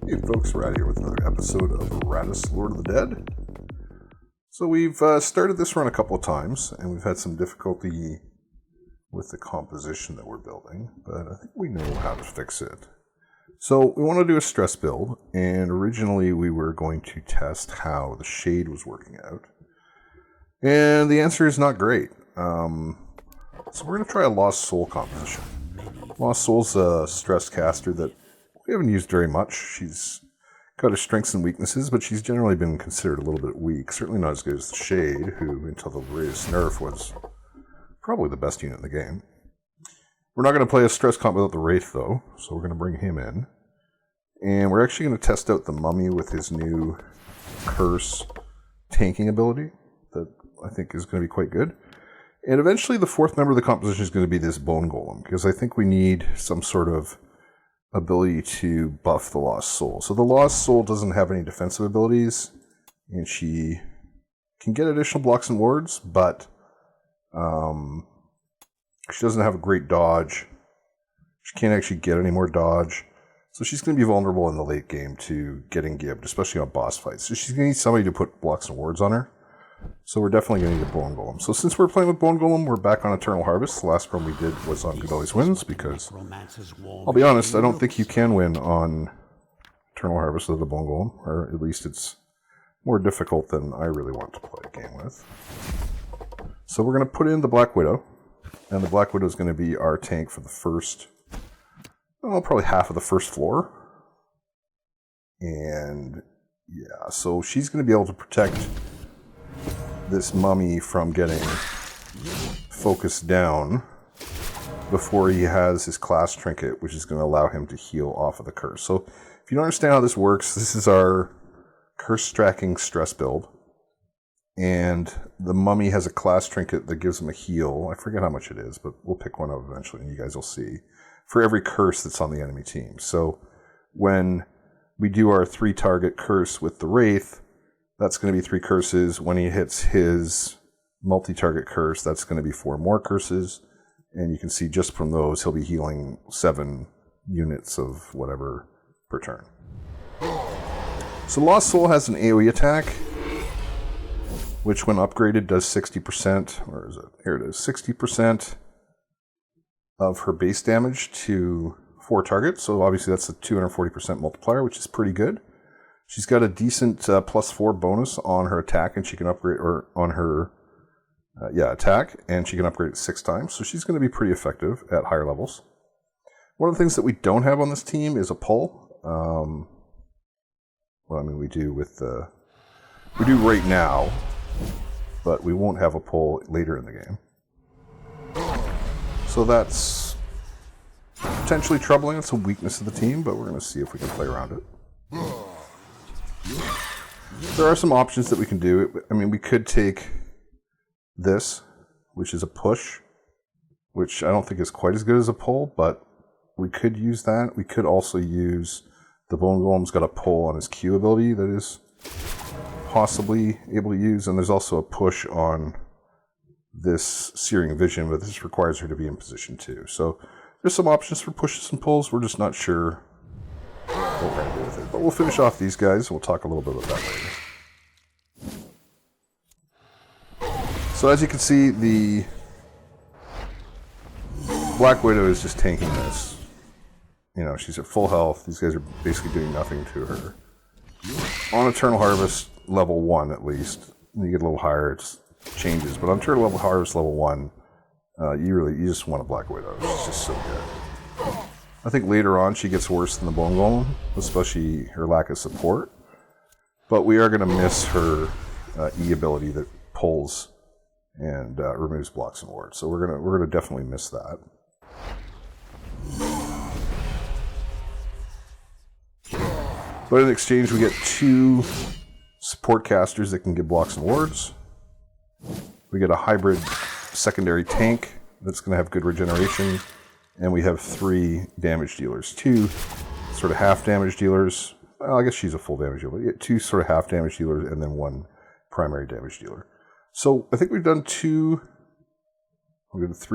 Hey folks, we're out here with another episode of Radis, Lord of the Dead. So we've started this run a couple of times, and we've had some difficulty with the composition that we're building, but I think we know how to fix it. So we want to do a stress build, and originally we were going to test how the shade was working out. And the answer is not great. So we're going to try a Lost Soul composition. Lost Soul's a stress caster that we haven't used very much. She's got her strengths and weaknesses, but she's generally been considered a little bit weak. Certainly not as good as the Shade, who, until the latest nerf, was probably the best unit in the game. We're not going to play a stress comp without the Wraith, though, so we're going to bring him in. And we're actually going to test out the Mummy with his new Curse tanking ability that I think is going to be quite good. And eventually the fourth member of the composition is going to be this Bone Golem, because I think we need some sort of ability to buff the Lost Soul. So the Lost Soul doesn't have any defensive abilities, and she can get additional blocks and wards, but she doesn't have a great dodge. She can't actually get any more dodge. So she's going to be vulnerable in the late game to getting gibbed, especially on boss fights. So she's going to need somebody to put blocks and wards on her. So we're definitely going to need a Bone Golem. So since we're playing with Bone Golem, we're back on Eternal Harvest. The last run we did was on Good Always Wins, because, I'll be honest, I don't think you can win on Eternal Harvest with a Bone Golem, or at least it's more difficult than I really want to play a game with. So we're going to put in the Black Widow, and the Black Widow is going to be our tank for the first, probably half of the first floor. And yeah, so she's going to be able to protect this Mummy from getting focused down before he has his class trinket, which is going to allow him to heal off of the curse. So if you don't understand how this works, this is our curse tracking stress build, and the Mummy has a class trinket that gives him a heal. I forget how much it is, but we'll pick one up eventually and you guys will see, for every curse that's on the enemy team. So when we do our 3 target curse with the Wraith, that's going to be 3 curses. When he hits his multi-target curse, that's going to be 4 more curses. And you can see just from those, he'll be healing 7 units of whatever per turn. So Lost Soul has an AoE attack, which when upgraded does 60%, or is it? Here it is, 60% of her base damage to 4 targets. So obviously that's a 240% multiplier, which is pretty good. She's got a decent +4 bonus on her attack, and she can upgrade, or on her attack, and she can upgrade it 6 times. So she's going to be pretty effective at higher levels. One of the things that we don't have on this team is a pull. We do right now, but we won't have a pull later in the game. So that's potentially troubling. It's a weakness of the team, but we're going to see if we can play around it. There are some options that we can do. We could take this, which is a push, which I don't think is quite as good as a pull, but we could use that. We could also use the Bone Golem's got a pull on his Q ability that is possibly able to use, and there's also a push on this Searing Vision, but this requires her to be in position too. So there's some options for pushes and pulls. We're just not sure what we're going to do with it. But we'll finish off these guys. We'll talk a little bit about that later. So as you can see, the Black Widow is just tanking this. She's at full health. These guys are basically doing nothing to her. On Eternal Harvest level 1 at least, when you get a little higher, it changes. But on Eternal Harvest level 1, you just want a Black Widow. She's just so good. I think later on she gets worse than the Bone Golem, especially her lack of support. But we are going to miss her E ability that pulls and removes blocks and wards. So we're gonna definitely miss that. But in exchange, we get 2 support casters that can give blocks and wards. We get a hybrid secondary tank that's going to have good regeneration. And we have 3 damage dealers. 2 sort of half damage dealers. Well, I guess she's a full damage dealer. We get 2 sort of half damage dealers and then 1 primary damage dealer. So I think we've done 3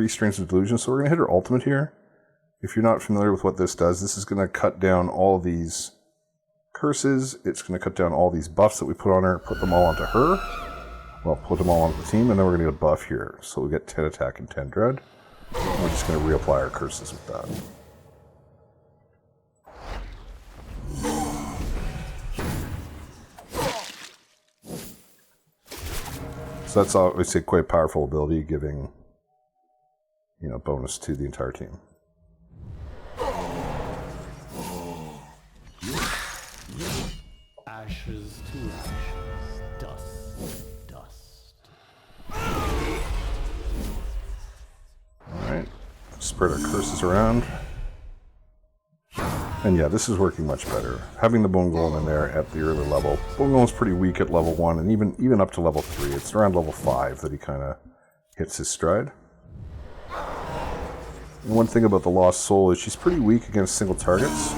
Strings of Delusion. So we're going to hit her ultimate here. If you're not familiar with what this does, this is going to cut down all these curses. It's going to cut down all these buffs that we put on her, put them all onto her. Well, put them all onto the team, and then we're going to get a buff here. So we get 10 attack and 10 dread. And we're just going to reapply our curses with that. So that's obviously quite a powerful ability, giving, you know, bonus to the entire team. Ashes to ashes, dust to dust. Alright, spread our curses around. And yeah, this is working much better. Having the Bone Golem in there at the early level. Bone Golem's pretty weak at level 1, and even up to level 3. It's around level 5 that he kind of hits his stride. And one thing about the Lost Soul is she's pretty weak against single targets,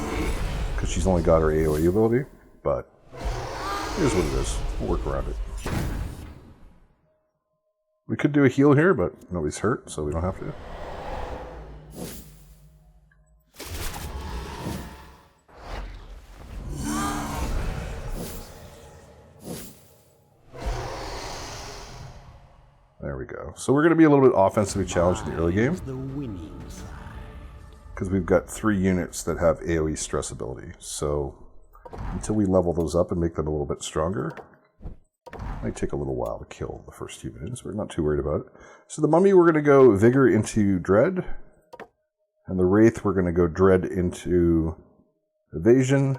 because she's only got her AoE ability, but here's what it is. We'll work around it. We could do a heal here, but nobody's hurt, so we don't have to. There we go. So we're going to be a little bit offensively challenged in the early game, because we've got 3 units that have AoE stress ability. So until we level those up and make them a little bit stronger, it might take a little while to kill the first few minutes. We're not too worried about it. So the Mummy, we're going to go Vigor into Dread, and the Wraith, we're going to go Dread into Evasion.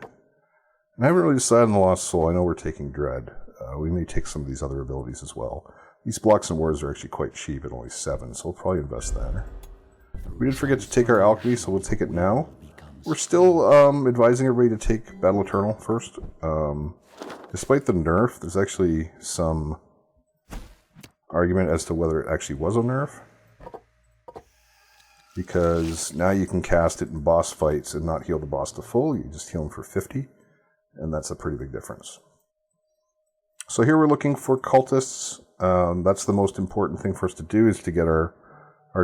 And I haven't really decided on the Lost Soul. I know we're taking Dread. We may take some of these other abilities as well. These blocks and wars are actually quite cheap at only 7, so we'll probably invest there. We did forget to take our alchemy, so we'll take it now. We're still advising everybody to take Battle Eternal first. Despite the nerf, there's actually some argument as to whether it actually was a nerf. Because now you can cast it in boss fights and not heal the boss to full, you just heal him for 50, and that's a pretty big difference. So here we're looking for cultists. That's the most important thing for us to do, is to get our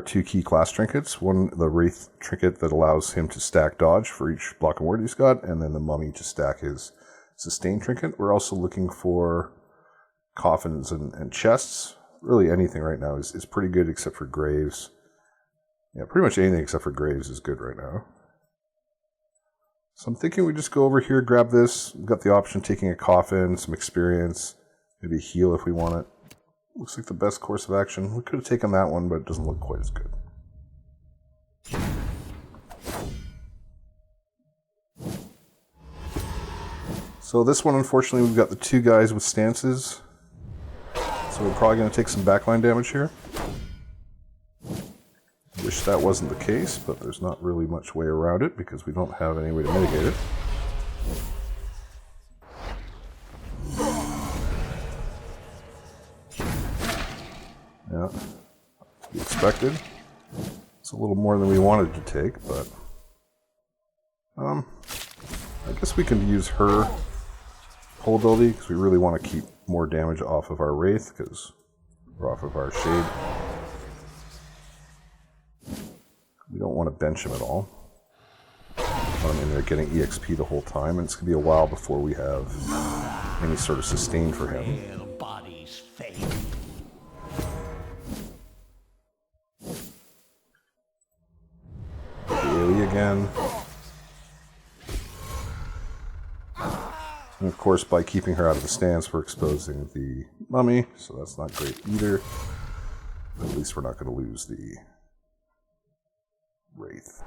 2 key class trinkets. One, the Wraith trinket that allows him to stack dodge for each block and ward he's got, and then the Mummy to stack his sustain trinket. We're also looking for coffins and chests. Really anything right now is pretty good except for graves. Yeah, pretty much anything except for graves is good right now. So I'm thinking we just go over here, grab this. We've got the option of taking a coffin, some experience, maybe a heal if we want it. Looks like the best course of action. We could have taken that one, but it doesn't look quite as good. So this one, unfortunately, we've got the 2 guys with stances. So we're probably going to take some backline damage here. Wish that wasn't the case, but there's not really much way around it because we don't have any way to mitigate it. Yeah, to be expected. It's a little more than we wanted to take, but I guess we can use her whole ability because we really want to keep more damage off of our Wraith, because we're off of our Shade. We don't want to bench him at all. I mean, they're getting EXP the whole time, and it's going to be a while before we have any sort of sustain for him. AoE again. And of course, by keeping her out of the stance, we're exposing the Mummy, so that's not great either. But at least we're not going to lose the Wraith.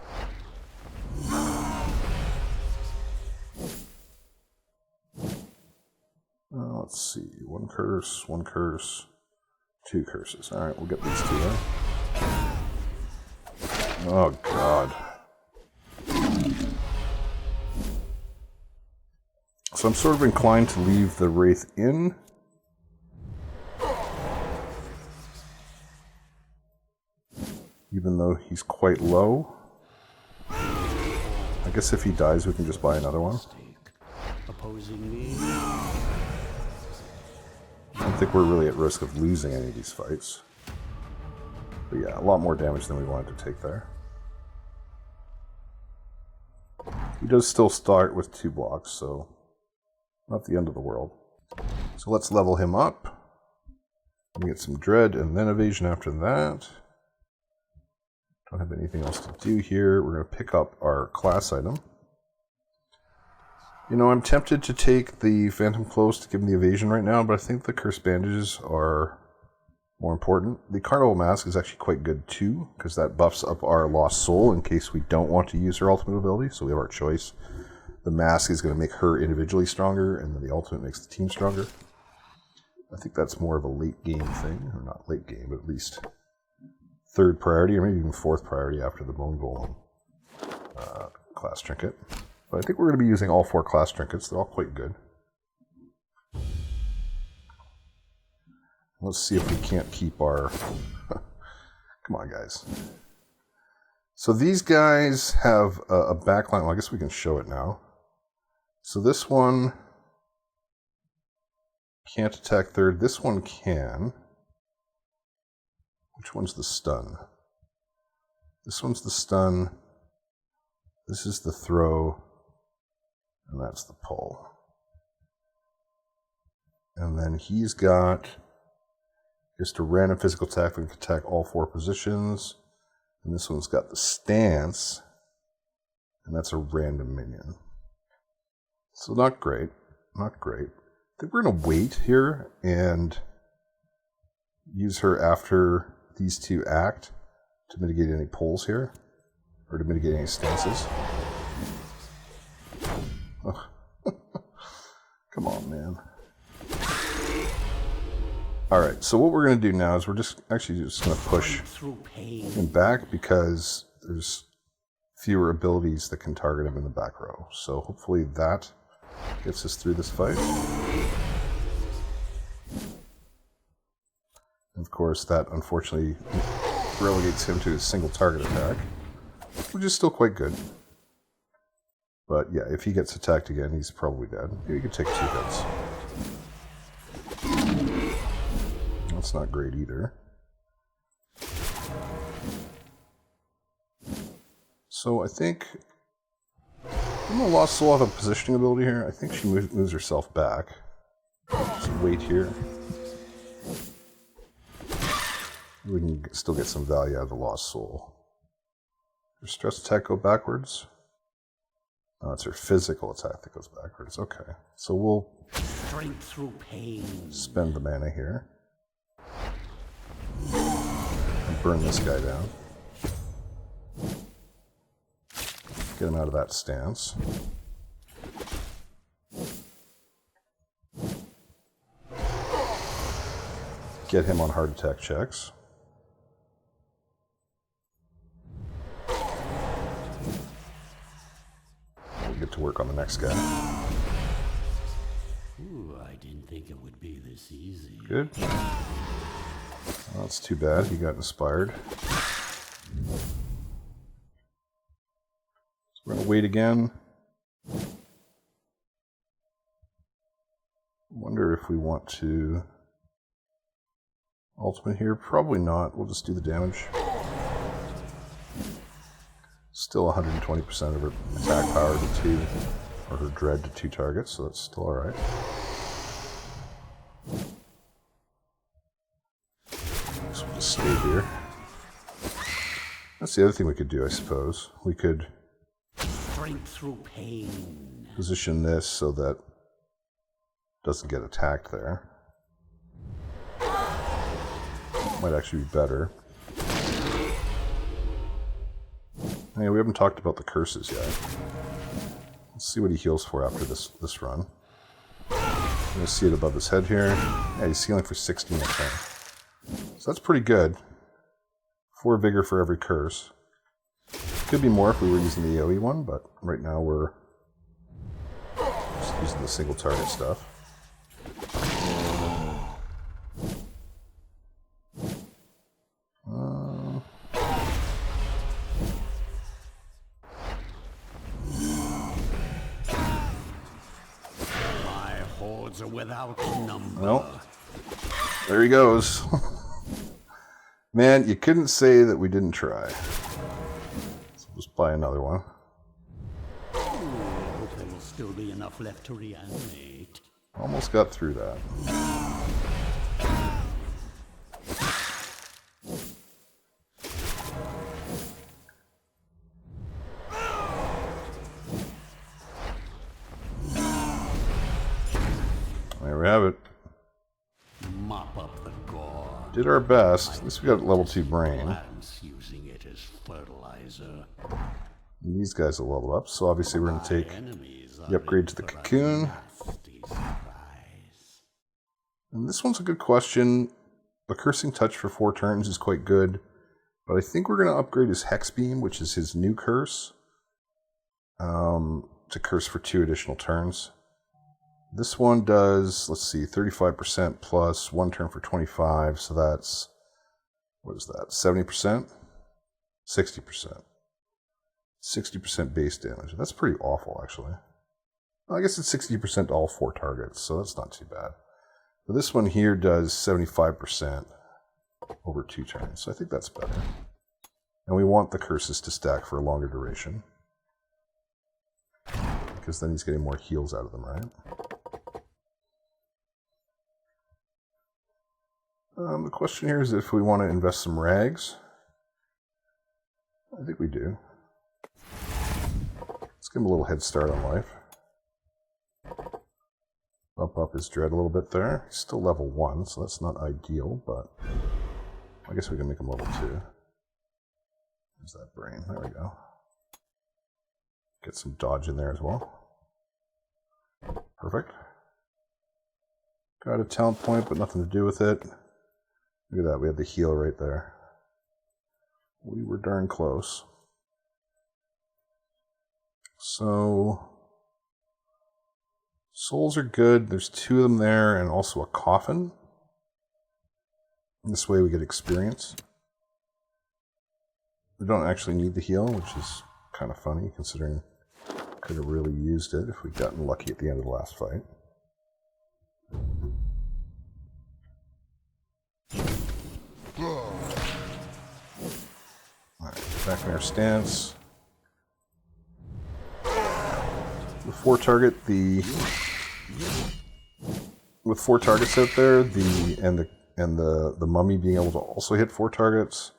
Let's see. 1 curse, 1 curse, 2 curses. Alright, we'll get these 2 then. Oh, God. So I'm sort of inclined to leave the Wraith in. Even though he's quite low. I guess if he dies, we can just buy another one. I don't think we're really at risk of losing any of these fights. But yeah, a lot more damage than we wanted to take there. He does still start with 2 blocks, so not the end of the world. So let's level him up. We get some dread and then evasion after that. Don't have anything else to do here. We're going to pick up our class item. You know, I'm tempted to take the Phantom Clothes to give him the evasion right now, but I think the Cursed Bandages are more important. The Carnival Mask is actually quite good too, because that buffs up our Lost Soul in case we don't want to use her ultimate ability, so we have our choice. The Mask is going to make her individually stronger, and then the ultimate makes the team stronger. I think that's more of a late game thing, or not late game, but at least 3rd priority, or maybe even 4th priority after the Bone Golem class trinket. But I think we're going to be using all 4 class trinkets. They're all quite good. Let's see if we can't keep our... Come on, guys. So these guys have a backline. Well, I guess we can show it now. So this one can't attack 3rd. This one can. Which one's the stun? This one's the stun. This is the throw. And that's the pull. And then he's got just a random physical attack that can attack all 4 positions. And this one's got the stance. And that's a random minion. So not great. Not great. I think we're going to wait here and use her after these 2 act to mitigate any pulls here. Or to mitigate any stances. Oh. Come on, man. Alright, so what we're going to do now is we're just going to push him back because there's fewer abilities that can target him in the back row. So hopefully that gets us through this fight. Of course, that unfortunately relegates him to a single target attack, which is still quite good. But yeah, if he gets attacked again, he's probably dead. Maybe he could take 2 hits. That's not great either. So I think... I'm going to Lost Soul have a positioning ability here. I think she moves herself back. So wait here. We can still get some value out of the Lost Soul. Does stress attack go backwards? Oh, it's her physical attack that goes backwards. Okay. So we'll spend the mana here. And burn this guy down. Get him out of that stance. Get him on hard attack checks. We'll get to work on the next guy. Ooh, I didn't think it would be this easy. Good. Well, that's too bad. He got inspired. We're going to wait again. Wonder if we want to ultimate here. Probably not. We'll just do the damage. Still 120% of her attack power to 2, or her dread to 2 targets, so that's still alright. So we'll just stay here. That's the other thing we could do, I suppose. We could Through pain. Position this so that it doesn't get attacked there. Might actually be better. Hey, we haven't talked about the curses yet. Let's see what he heals for after this run. I'm going to see it above his head here. Yeah, he's healing for 16 at 10. So that's pretty good. 4 vigor for every curse. Could be more if we were using the AoE one, but right now we're just using the single target stuff. My hordes are without number. Well, there he goes. Man, you couldn't say that we didn't try. So let's buy another one. will still be enough left to reanimate. Almost got through that. There we have it. Mop up the gore. Did our best. At least we got level 2 brain. Plants using it as fertilizer. And these guys will level up, so obviously we're going to take the upgrade to the cocoon. And this one's a good question. A cursing touch for 4 turns is quite good, but I think we're going to upgrade his Hex Beam, which is his new curse, to curse for 2 additional turns. This one does, let's see, 35% plus 1 turn for 25, so that's, what is that, 70%? 60%. 60% base damage. That's pretty awful, actually. Well, I guess it's 60% to all 4 targets, so that's not too bad. But this one here does 75% over 2 turns, so I think that's better. And we want the curses to stack for a longer duration, because then he's getting more heals out of them, right? The question here is if we want to invest some rags. I think we do. Let's give him a little head start on life. Bump up his dread a little bit there. He's still level 1, so that's not ideal, but I guess we can make him level 2. There's that brain. There we go. Get some dodge in there as well. Perfect. Got a talent point, but nothing to do with it. Look at that, we had the heal right there. We were darn close. So, souls are good. There's 2 of them there, and also a coffin. This way we get experience. We don't actually need the heal, which is kind of funny, considering could have really used it if we'd gotten lucky at the end of the last fight. Alright, back in our stance. With 4 targets out there, the mummy being able to also hit 4 targets,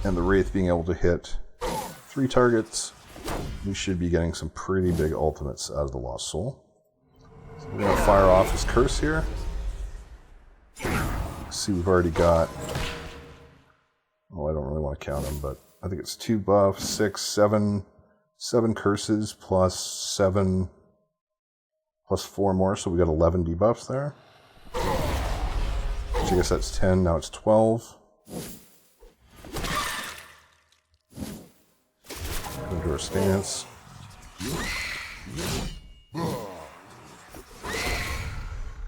and the wraith being able to hit 3 targets, we should be getting some pretty big ultimates out of the Lost Soul. So we're going to fire off his curse here. See, we've already got, well, I don't really want to count them, but I think it's 2 buffs, 6, 7 curses plus 7 plus 4 more, so we got 11 debuffs there. So I guess that's 10, now it's 12. Go into our stance.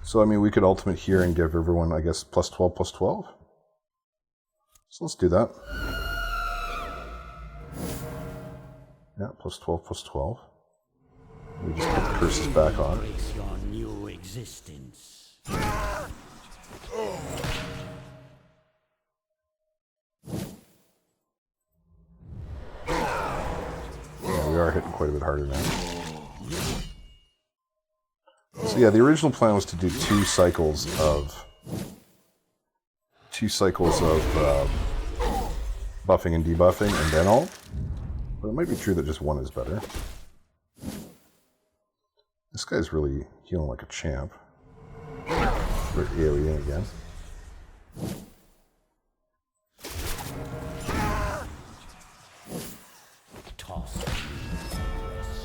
So, I mean, we could ultimate here and give everyone, I guess, plus 12, plus 12. So let's do that. Yeah, plus 12, plus 12. We just put the curses back on. Embrace your new existence. Yeah, we are hitting quite a bit harder now. So yeah, the original plan was to do 2 cycles of buffing and debuffing, and then ult. But it might be true that just 1 is better. This guy's really healing like a champ. We're AoEing again.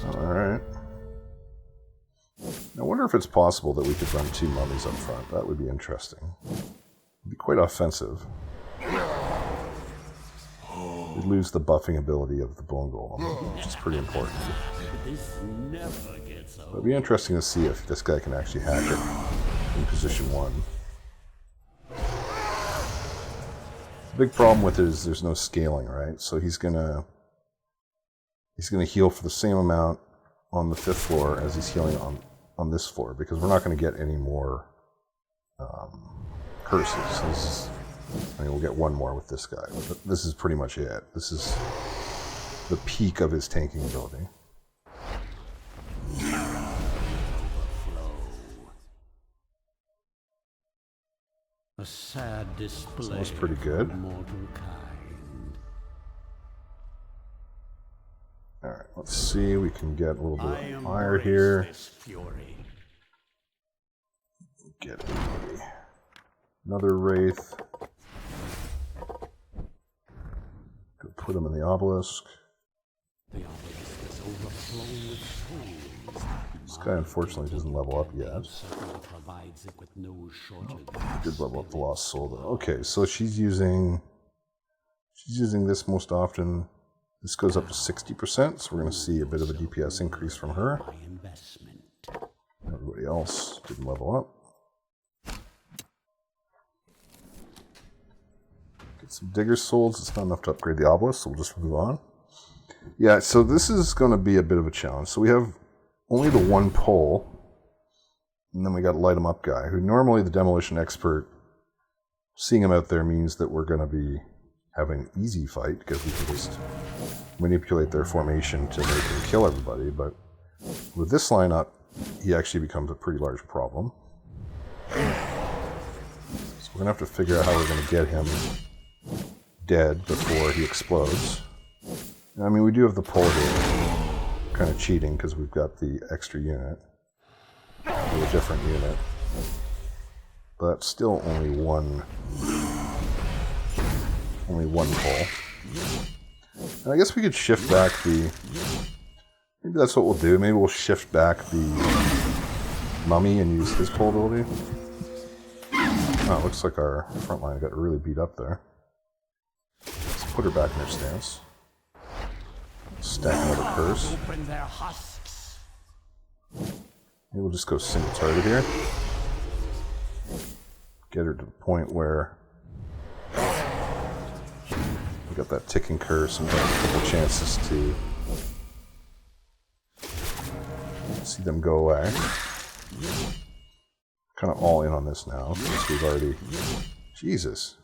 Alright. I wonder if it's possible that we could run 2 mummies up front. That would be interesting. It'd be quite offensive. We'd lose the buffing ability of the Bone Golem, which is pretty important. This never gets old. It'd be interesting to see if this guy can actually hack it in position 1. The big problem with it is there's no scaling, right? So he's gonna heal for the same amount on the 5th floor as he's healing on this floor, because we're not going to get any more curses. I mean, we'll get 1 more with this guy, but this is pretty much it. This is the peak of his tanking ability. display That was pretty good. of mortal kind. Alright, let's see. We can get a little I bit of embrace fire here. this fury. Get another Wraith. Go put him in the obelisk. The obelisk is overflowing with souls. This guy unfortunately doesn't level up yet. Certainly provides it with no shortage. Did level up the lost soul though. Okay, so she's using this most often. This goes up to 60%, so we're going to see a bit of a DPS increase from her. My investment. Everybody else didn't level up. Get some digger souls. It's not enough to upgrade the obelisk, so we'll just move on. Yeah, so this is going to be a bit of a challenge. So we have only the one pull, and then we got a light 'em up guy, who normally the demolition expert, seeing him out there means that we're going to be having an easy fight, because we can just manipulate their formation to make them kill everybody, but with this lineup, he actually becomes a pretty large problem. So we're going to have to figure out how we're going to get him dead before he explodes. I mean, we do have the pull here. Kind of cheating because we've got the extra unit. With a different unit. But still only one pull. And I guess we could shift back the... Maybe that's what we'll do. Maybe we'll shift back the mummy and use his pull ability. Oh, it looks like our front line got really beat up there. Let's put her back in her stance. Stack another curse. Open their husks. Maybe we'll just go single target here. Get her to the point where we got that ticking curse and got a couple chances to see them go away. Kind of all in on this now because we've already... Jesus.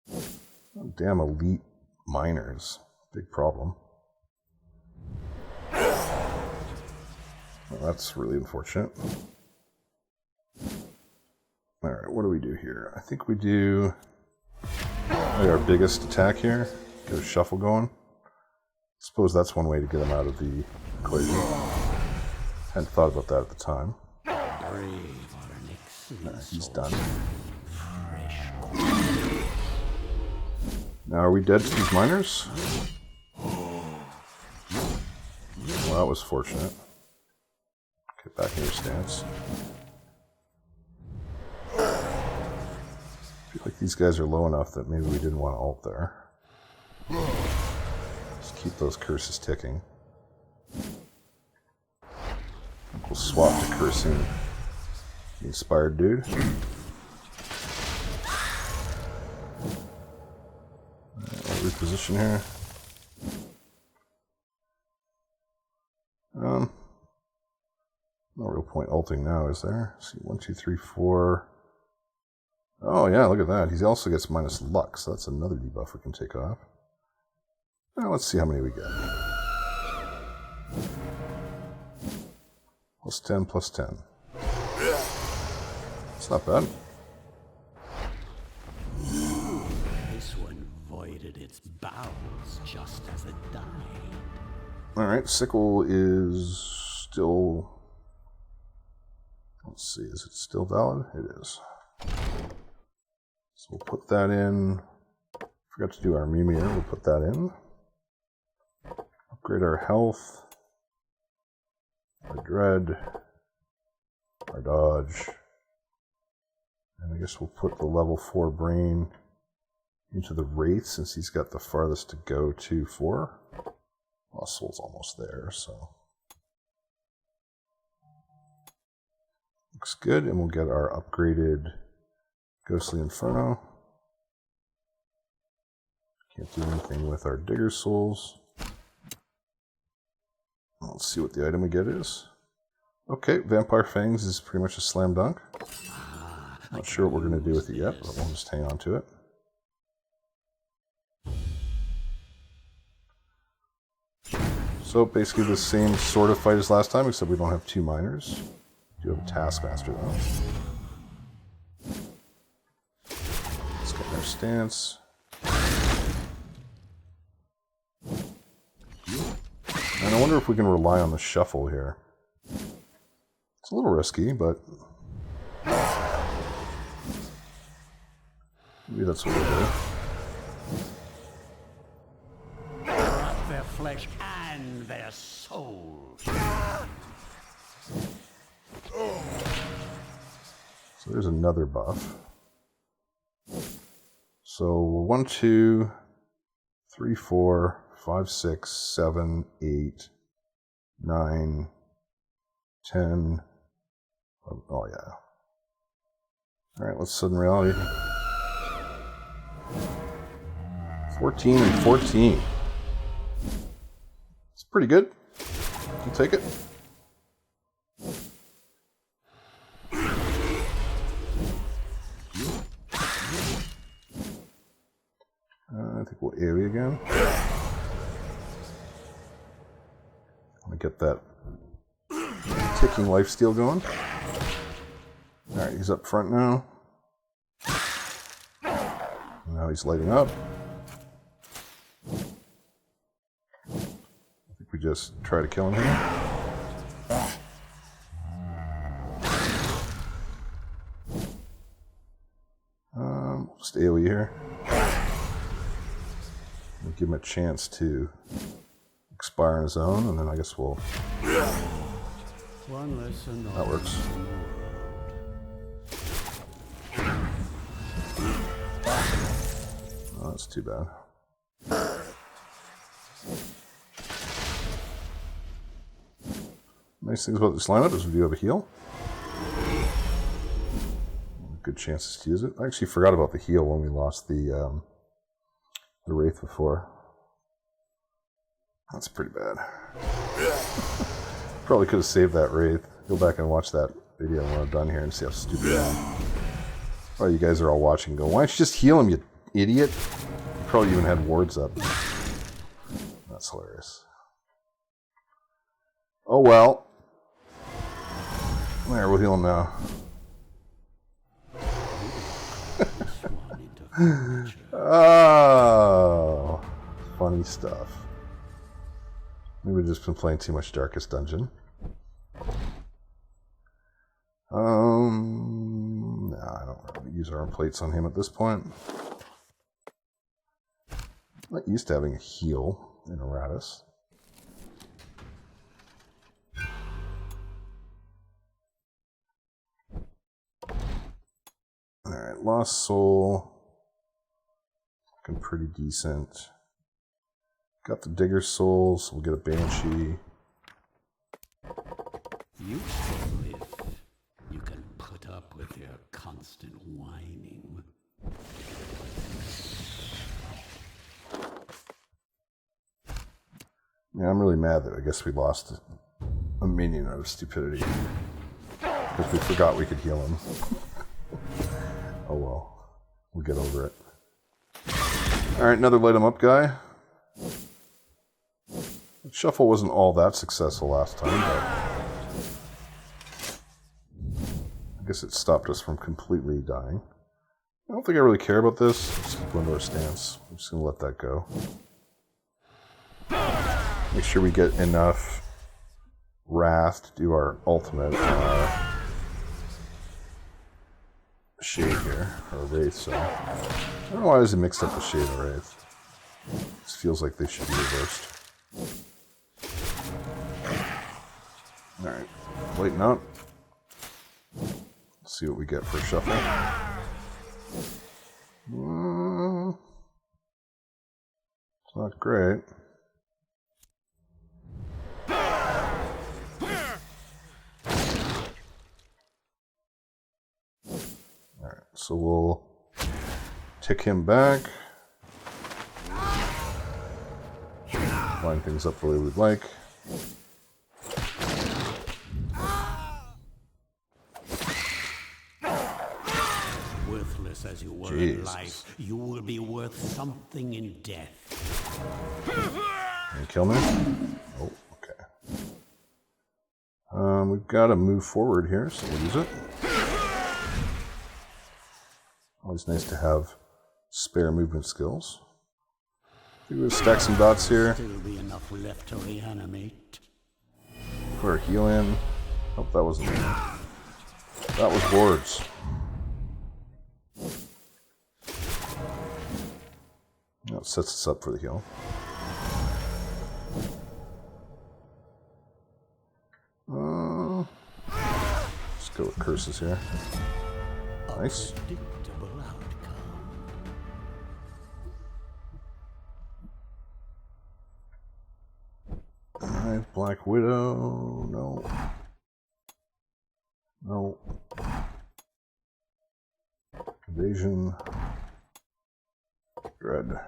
Oh, damn elite miners. Big problem. Well, that's really unfortunate. Alright, what do we do here? I think we do our biggest attack here. Get a shuffle going. I suppose that's one way to get him out of the equation. Hadn't thought about that at the time. He's done. Now are we dead to these miners? Well, that was fortunate. Get back in your stance. I feel like these guys are low enough that maybe we didn't want to ult there. Just keep those curses ticking. We'll swap to cursing the inspired dude. I'll reposition here. No real point ulting now, is there? Let's see, 1, 2, 3, 4. Oh yeah, look at that. He also gets minus luck, so that's another debuff we can take off. Now let's see how many we get. Plus 10, plus 10. It's not bad. This one voided its bowels just as it died. Alright, sickle is still... Let's see, is it still valid? It is. So we'll put that in. Forgot to do our Mimir, we'll put that in. Upgrade our health, our dread, our dodge. And I guess we'll put the level 4 brain into the Wraith since he's got the farthest to go to 4. Lost Soul's almost there, so. Looks good, and we'll get our upgraded Ghostly Inferno. Can't do anything with our Digger Souls. Let's see what the item we get is. Okay, Vampire Fangs is pretty much a slam dunk. Not sure what we're going to do with it yet, but we'll just hang on to it. So basically the same sort of fight as last time, except we don't have 2 miners. We do have a Taskmaster though. This guy stance. And I wonder if we can rely on the shuffle here. It's a little risky, but maybe that's what we'll do. Corrupt their flesh and their souls. So there's another buff. So 1, 2, 3, 4, 5, 6, 7, 8, 9, 10. Oh yeah. Alright, let's sudden reality. 14 and 14. It's pretty good. I'll take it. I think we'll AoE again. I'm gonna get that ticking lifesteal going. Alright, he's up front now. Now he's lighting up. I think we just try to kill him here. Just AoE here. Give him a chance to expire on his own, and then I guess we'll... One lesson. That works. Oh, that's too bad. Nice things about this lineup is we do have a heal. Good chances to use it. I actually forgot about the heal when we lost the Wraith before. That's pretty bad. Probably could have saved that Wraith. Go back and watch that video when I'm done here and see how stupid I am. Oh, you guys are all watching and go, why don't you just heal him, you idiot? You probably even had wards up. That's hilarious. Oh well. There, we'll heal him now. Oh, funny stuff. Maybe we've just been playing too much Darkest Dungeon. No, I don't really use arm plates on him at this point. I'm not used to having a heal in Eratus. Alright, Lost Soul. Looking pretty decent. Got the Digger Soul, so we'll get a Banshee. Useful if you can put up with their constant whining. Yeah, I'm really mad that I guess we lost a minion out of stupidity. Because we forgot we could heal him. Oh well. We'll get over it. Alright, another light him up guy. The shuffle wasn't all that successful last time, but I guess it stopped us from completely dying. I don't think I really care about this. Let's go into our stance. I'm just going to let that go. Make sure we get enough Wrath to do our ultimate Shade here, or Wraith, so. I don't know why there's a mixed up with Shade and Wraith. This feels like they should be reversed. Alright, lighten up. Let's see what we get for a shuffle. It's not great. Alright, so we'll tick him back. Line things up the way we'd like. Worthless as you were in life, you will be worth something in death. Can you kill me? Oh, okay. We've got to move forward here, so we'll use it. Always nice to have spare movement skills. We'll stack some dots here. Still be enough left to reanimate. Put our heal in. Hope that wasn't me. That was wards. That sets us up for the heal. Let's go with curses here. Nice. Predictable outcome. Alright, Black Widow. No. No. Evasion. Dread.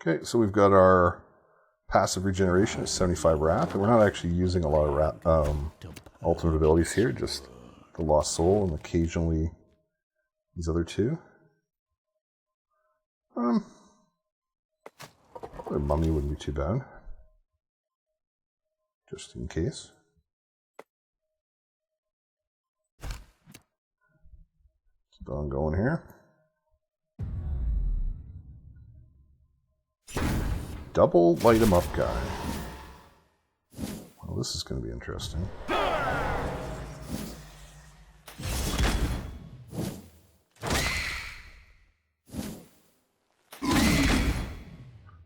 Okay, so we've got our passive regeneration at 75 wrath, and we're not actually using a lot of ultimate abilities here, just the Lost Soul and occasionally these other two. A mummy wouldn't be too bad, just in case. Keep on going here. Double light 'em up guy. Well, this is going to be interesting.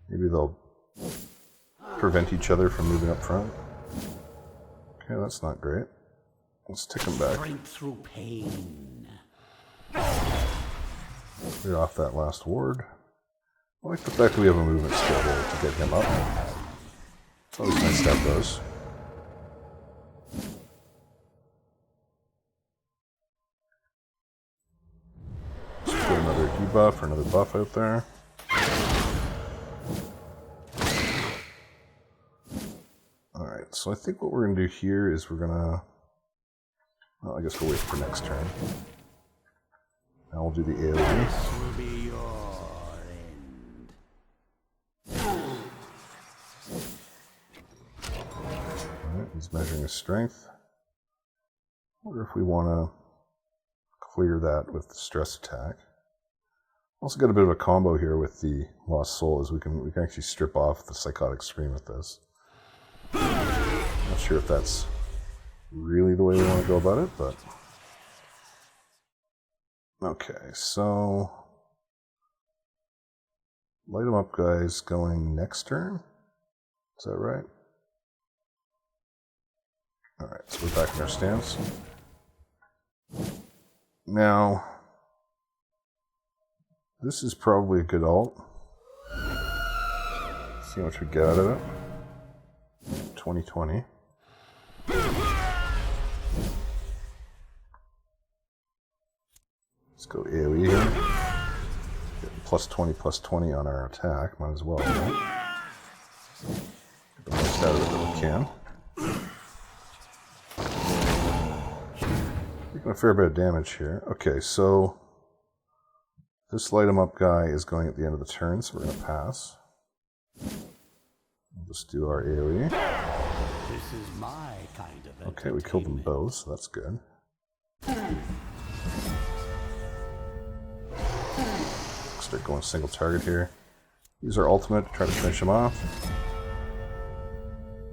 Maybe they'll prevent each other from moving up front. Okay, that's not great. Let's tick them back. Strength through pain. Clear off that last ward. I like the fact that we have a movement skill to get him up. It's always nice to have those. Let's put another debuff or another buff out there. Alright, so I think what we're going to do here is we're going to... Well, I guess we'll wait for next turn. Now we'll do the AoE. This will be your end. Alright, he's measuring his strength. I wonder if we want to clear that with the stress attack. Also got a bit of a combo here with the Lost Soul, as we can actually strip off the Psychotic Scream with this. Not sure if that's really the way we want to go about it, but... Okay, so... Light 'em up guys going next turn? Is that right? Alright, so we're back in our stance. Now... This is probably a good ult. See how much we get out of it. 2020. Let's go AoE here. Getting +20/+20 on our attack. Might as well, right? Get the most out of it that we can. Taking a fair bit of damage here. Okay, so this light 'em up guy is going at the end of the turn, so we're going to pass. We'll just do our AoE. This is my kind of Okay, we killed them both, so that's good. Start going single target here. Use our ultimate to try to finish him off.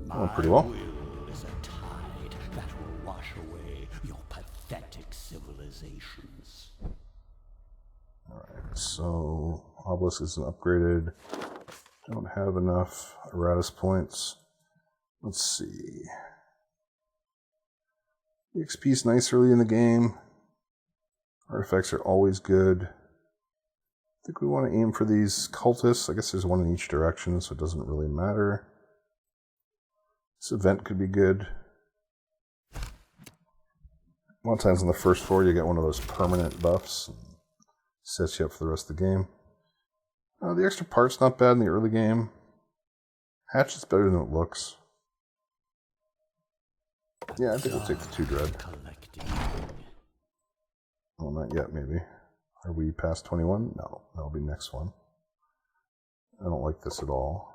Going pretty well. Will is a tide that will wash away your pathetic civilizations. Alright, so Obelisk isn't upgraded. Don't have enough Eratus points. Let's see. EXP is nice early in the game. Artifacts are always good. I think we want to aim for these cultists. I guess there's one in each direction, so it doesn't really matter. This event could be good. A lot of times on the first floor you get one of those permanent buffs. And sets you up for the rest of the game. The extra part's not bad in the early game. Hatchet's better than it looks. Yeah, I think we'll take the 2 dread. Well, not yet, maybe. Are we past 21? No, that'll be next one. I don't like this at all.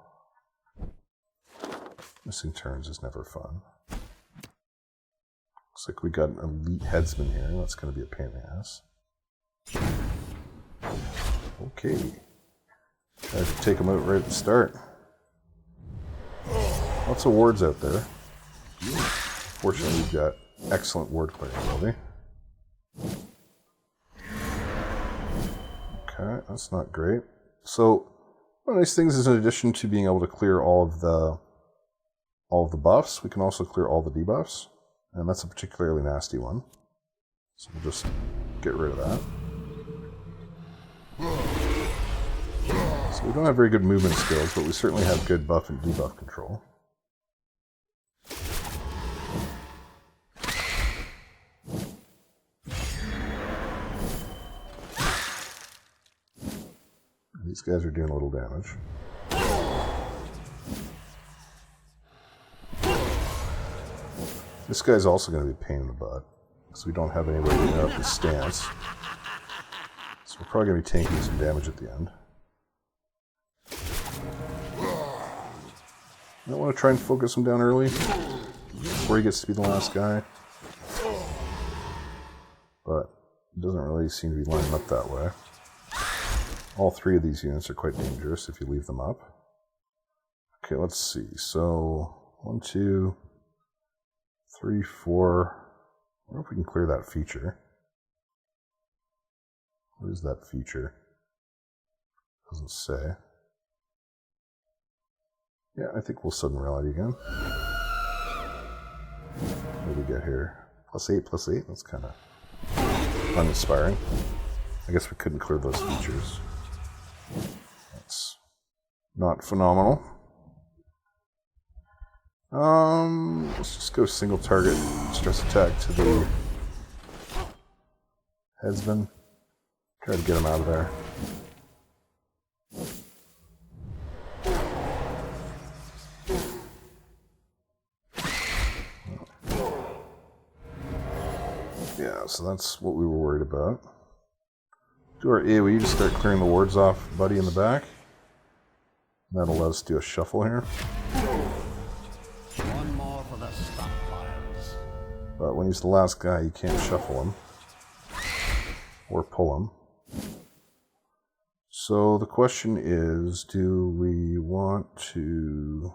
Missing turns is never fun. Looks like we got an elite headsman here. That's going to be a pain in the ass. Okay. Tried to take him out right at the start. Lots of wards out there. Fortunately, we've got excellent ward clearing ability. Okay, that's not great. So, one of the nice things is in addition to being able to clear all of the buffs, we can also clear all the debuffs. And that's a particularly nasty one. So we'll just get rid of that. So we don't have very good movement skills, but we certainly have good buff and debuff control. These guys are doing a little damage. This guy's also going to be a pain in the butt, because we don't have any way to get up his stance. So we're probably going to be tanking some damage at the end. I want to try and focus him down early, before he gets to be the last guy. But it doesn't really seem to be lining up that way. All three of these units are quite dangerous if you leave them up. Okay, let's see. So, 1, 2, 3, 4. I wonder if we can clear that feature. What is that feature? Doesn't say. Yeah, I think we'll sudden reality again. What do we get here? +8, +8. That's kind of uninspiring. I guess we couldn't clear those features. That's not phenomenal. Let's just go single target stress attack to the headsman. Try to get him out of there. Yeah, so that's what we were worried about. Do our AoE to start clearing the wards off Buddy in the back. That'll let us do a shuffle here. One more for the stockpiles. But when he's the last guy, you can't shuffle him. Or pull him. So the question is, do we want to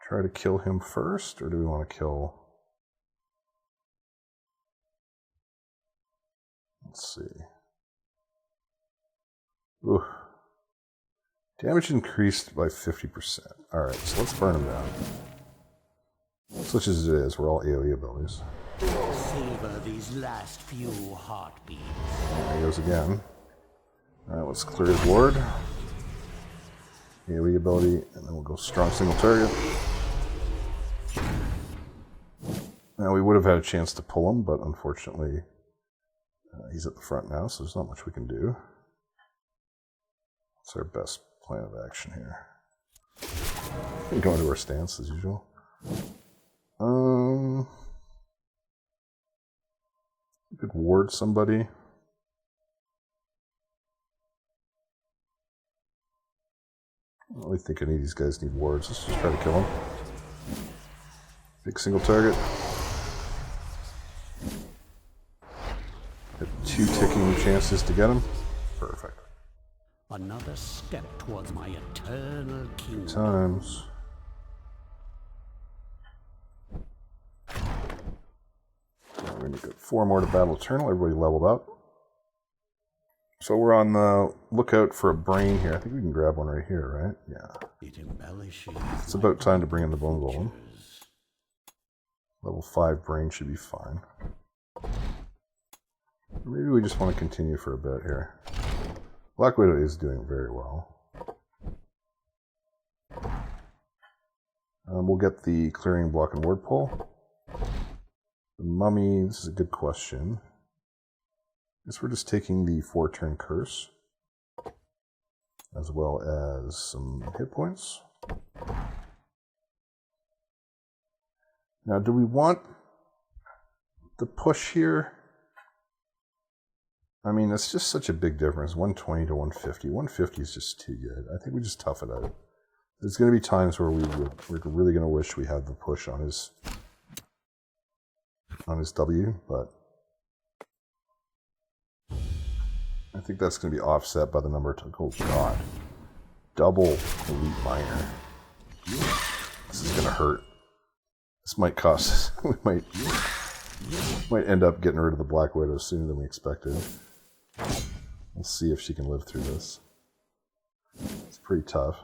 try to kill him first, or do we want to kill... Let's see. Ooh. Damage increased by 50%. Alright, so let's burn him down. Such as it is, we're all AoE abilities. Savor these last few heartbeats. There he goes again. Alright, let's clear his ward. AoE ability, and then we'll go strong single target. Now, we would have had a chance to pull him, but unfortunately, he's at the front now, so there's not much we can do. It's our best plan of action here. We can go into our stance as usual. We could ward somebody. I don't really think any of these guys need wards. Let's just try to kill him. Big single target. Got 2 ticking chances to get him. Perfect. Another step towards my eternal kingdom. Times. We're going to get 4 more to battle eternal. Everybody leveled up. So we're on the lookout for a brain here. I think we can grab one right here, right? Yeah. It embellishes. It's about time to bring in the bone golem. Level 5 brain should be fine. Maybe we just want to continue for a bit here. Black Widow is doing very well. We'll get the clearing block and ward pull. The mummy, this is a good question. I guess we're just taking the 4-turn curse, as well as some hit points. Now, do we want the push here? I mean, it's just such a big difference, 120 to 150. 150 is just too good. I think we just tough it out. There's going to be times where we're really going to wish we had the push on his W, but I think that's going to be offset by the number of... Oh, God. Double elite miner. This is going to hurt. This might cost us. We might end up getting rid of the Black Widow sooner than we expected. We'll see if she can live through this. It's pretty tough.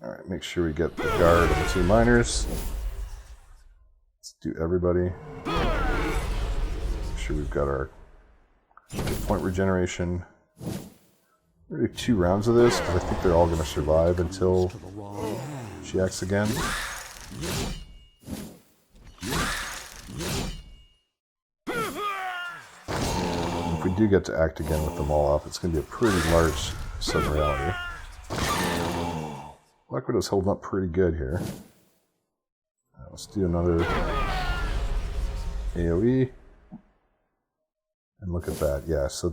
Alright, make sure we get the guard and the 2 miners. Let's do everybody. Make sure we've got our point regeneration. We're going to do 2 rounds of this, because I think they're all going to survive until she acts again. If we do get to act again with them all up, it's going to be a pretty large sudden reality. Black Widow's holding up pretty good here. Let's do another AoE. And look at that. Yeah, so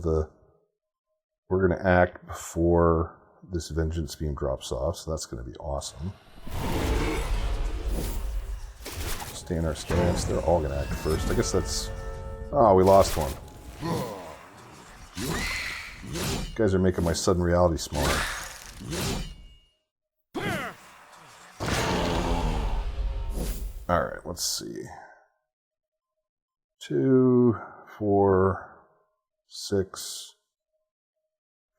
we're going to act before this Vengeance Beam drops off, so that's going to be awesome. Stay in our stance. They're all going to act first. I guess that's... Oh, we lost one. You guys are making my sudden reality smaller. Alright, let's see. 2, 4, 6.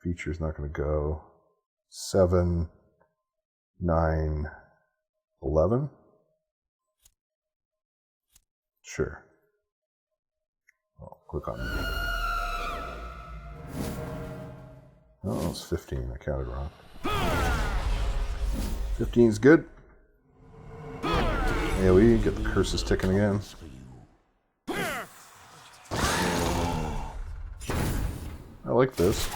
Feature's not going to go. 7, 9, 11. Sure. I'll click on it. Oh, it's 15. I counted wrong. 15 is good. AoE, get the curses ticking again. I like this.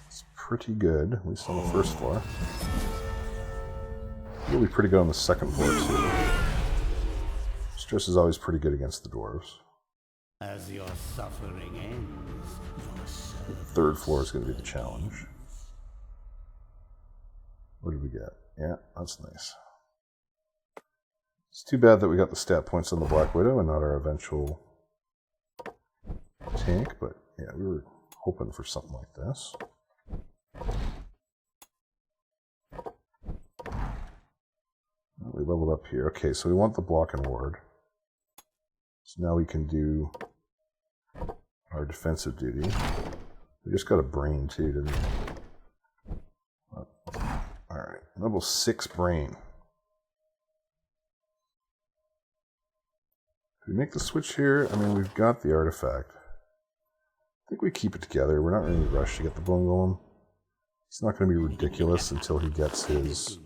It's pretty good, at least on the first floor. It'll be pretty good on the second floor, too. Stress is always pretty good against the dwarves. As your suffering ends, The third floor is going to be the challenge. What did we get? Yeah, that's nice. It's too bad that we got the stat points on the Black Widow and not our eventual tank, but yeah, we were hoping for something like this. We leveled up here. Okay, so we want the block and ward. So now we can do our defensive duty. We just got a brain too, didn't we? Alright, level 6 brain. If we make the switch here, I mean, we've got the artifact. I think we keep it together. We're not in any rush to get the bone golem. It's not going to be ridiculous until he gets his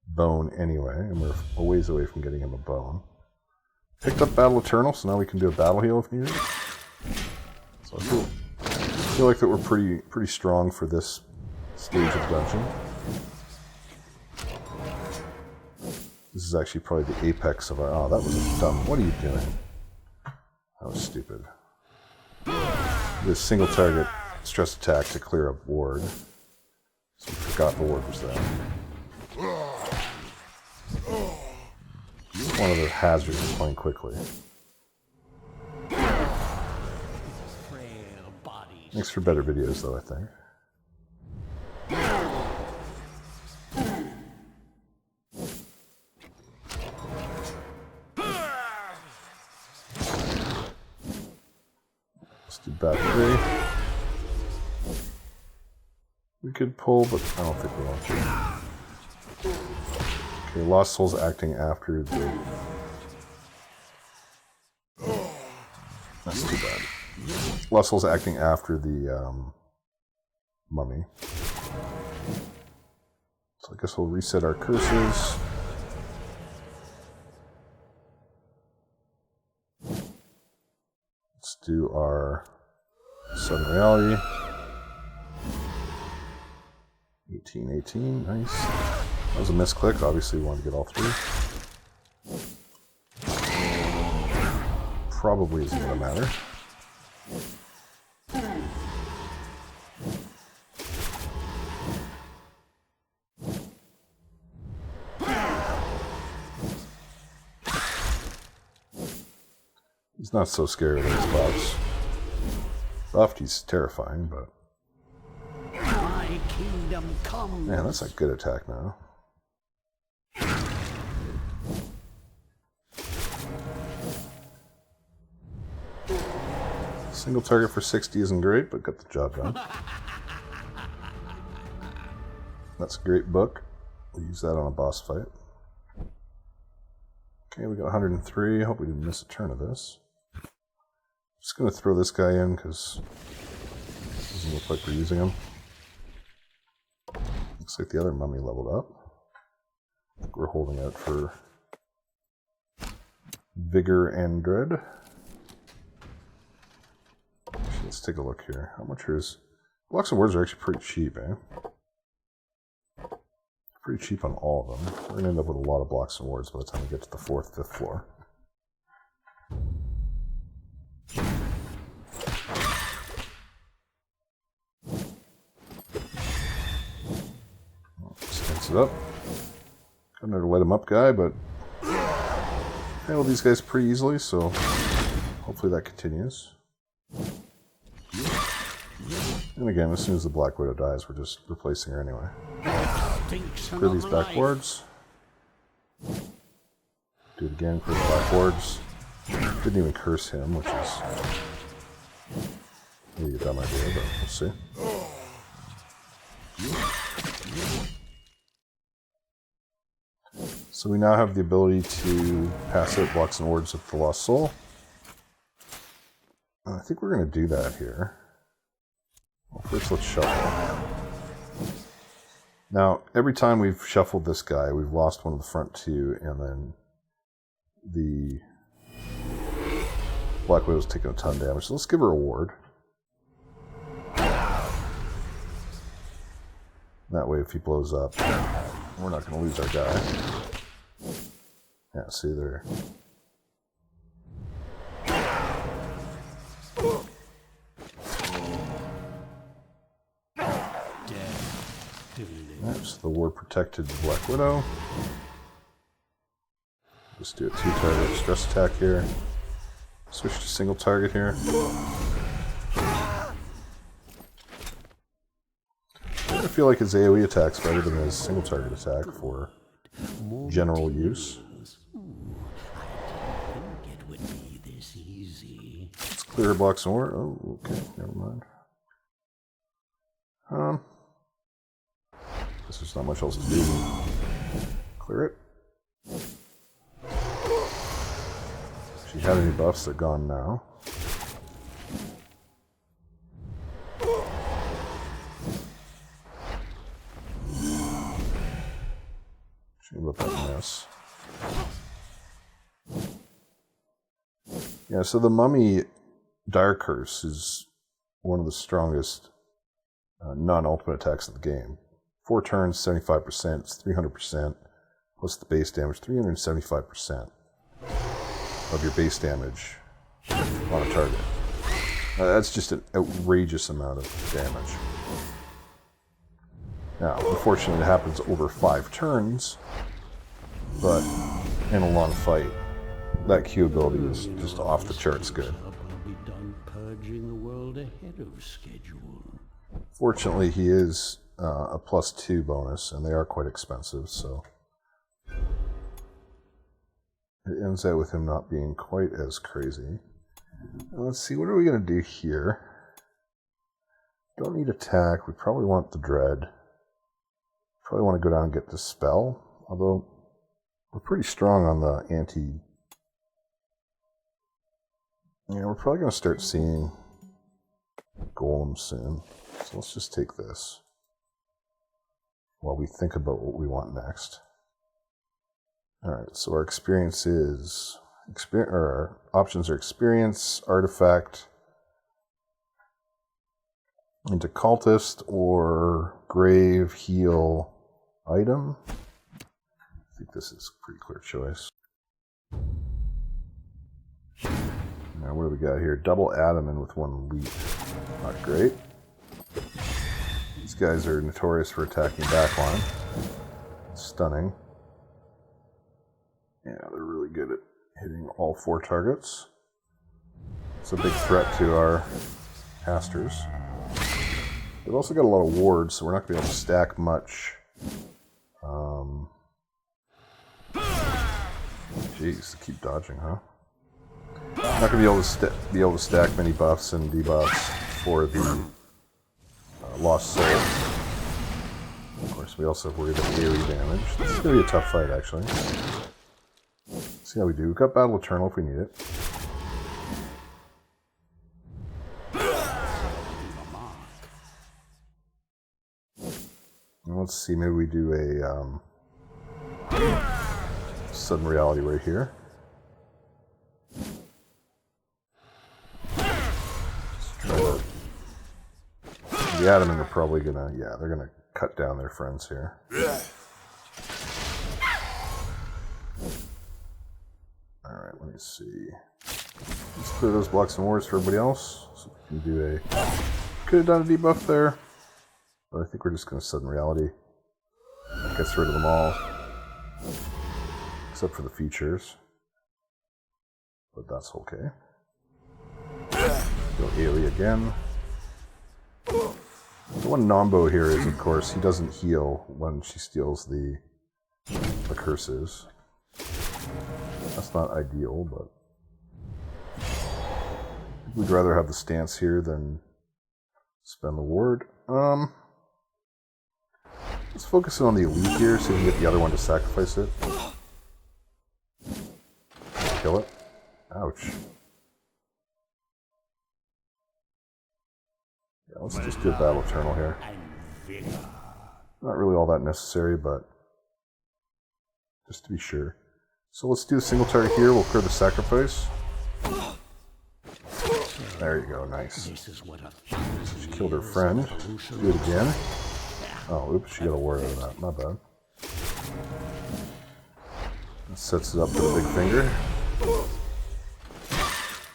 bone anyway, and we're a ways away from getting him a bone. Picked up Battle Eternal, so now we can do a battle heal if needed. So I feel like that we're pretty strong for this stage of dungeon. This is actually probably the apex of our... Oh, that was dumb. What are you doing? That was stupid. This single target stress attack to clear a ward. So we forgot the ward was there. It's one of the hazards of playing quickly. Makes for better videos, though, I think. Let's do back 3. We could pull, but I don't think we want to. Okay, Lost Soul's acting after the... That's too bad. Lost Soul's acting after the mummy. So I guess we'll reset our curses. Let's do our Sudden Reality. 18, nice. That was a misclick. Obviously, we wanted to get all 3. Probably isn't going to matter. He's not so scary with his buffs. Buffed, he's terrifying, but... My kingdom comes. Man, that's a good attack now. Single target for 60 isn't great, but got the job done. That's a great book. We'll use that on a boss fight. Okay, we got 103. I hope we didn't miss a turn of this. Just going to throw this guy in because it doesn't look like we're using him. Looks like the other mummy leveled up. I think we're holding out for Vigor and Dread. Actually, let's take a look here. How much is... Blocks and Words are actually pretty cheap, eh? Pretty cheap on all of them. We're going to end up with a lot of blocks and wards by the time we get to the 4th, 5th floor. Stands it up. Got another light 'em up guy, but handle these guys pretty easily, so hopefully that continues. And again, as soon as the Black Widow dies, we're just replacing her anyway. Clear these backwards. Do it again, clear the backwards. Didn't even curse him, which is maybe a dumb idea, but we'll see. So we now have the ability to pass out blocks and wards with the Lost Soul. I think we're going to do that here. Well, first let's shuffle. Now, every time we've shuffled this guy, we've lost one of the front two, and then the Black Widow's taking a ton of damage. So let's give her a ward. That way, if he blows up, we're not going to lose our guy. Yeah, see there. Alright, so the ward protected the Black Widow. Just do a 2-target stress attack here. Switch to single target here. I feel like his AoE attack's better than his single target attack for general use. Let's clear her blocks and ward. Oh, okay, never mind. Guess there's not much else to do. Clear it. If she had any buffs, they're gone now. Shame about that mess. Yeah, so the Mummy Dire Curse is one of the strongest non-ultimate attacks of the game. 4 turns, 75%, it's 300%, plus the base damage, 375% of your base damage on a target. That's just an outrageous amount of damage. Now, unfortunately, it happens over 5 turns, but in a long fight, that Q ability is just off the charts good. Fortunately, he is a +2 bonus, and they are quite expensive, so it ends out with him not being quite as crazy. Let's see, what are we going to do here? Don't need attack. We probably want the dread. Probably want to go down and get the spell, although we're pretty strong on the anti... Yeah, we're probably going to start seeing golems soon. So let's just take this while we think about what we want next. Alright, so our experience is... our options are experience, artifact, into cultist, or grave, heal, item. I think this is a pretty clear choice. Now what do we got here? Double Adamant with 1 leap. Not great. These guys are notorious for attacking backline. Stunning. Yeah, they're really good at hitting all 4 targets. It's a big threat to our casters. They've also got a lot of wards, so we're not going to be able to stack much. Jeez, keep dodging, huh? Not going to be able to stack many buffs and debuffs for the Lost Soul. Of course, we also have worried about AoE damage. This is going to be a tough fight, actually. Let's see how we do. We've got Battle Eternal if we need it. And let's see, maybe we do a Sudden Reality right here. Just try to... The Adamant are probably gonna... Yeah, they're gonna cut down their friends here. Alright, let me see. Let's clear those blocks and wards for everybody else. So we can do a... Could have done a debuff there. But I think we're just going to Sudden Reality. Gets rid of them all. Except for the features. But that's okay. Go AoE again. The one Nombo here is, of course, he doesn't heal when she steals the curses. That's not ideal, but... we'd rather have the stance here than spend the ward. Let's focus on the elite here so we can get the other one to sacrifice it. Kill it. Ouch. Yeah, let's just do a Battle Eternal here. Not really all that necessary, but just to be sure. So let's do a single target here. We'll clear the sacrifice. There you go, nice. She killed her friend. Do it again. Oh, oops, she got a ward out of that. Not bad. That sets it up for the big finger.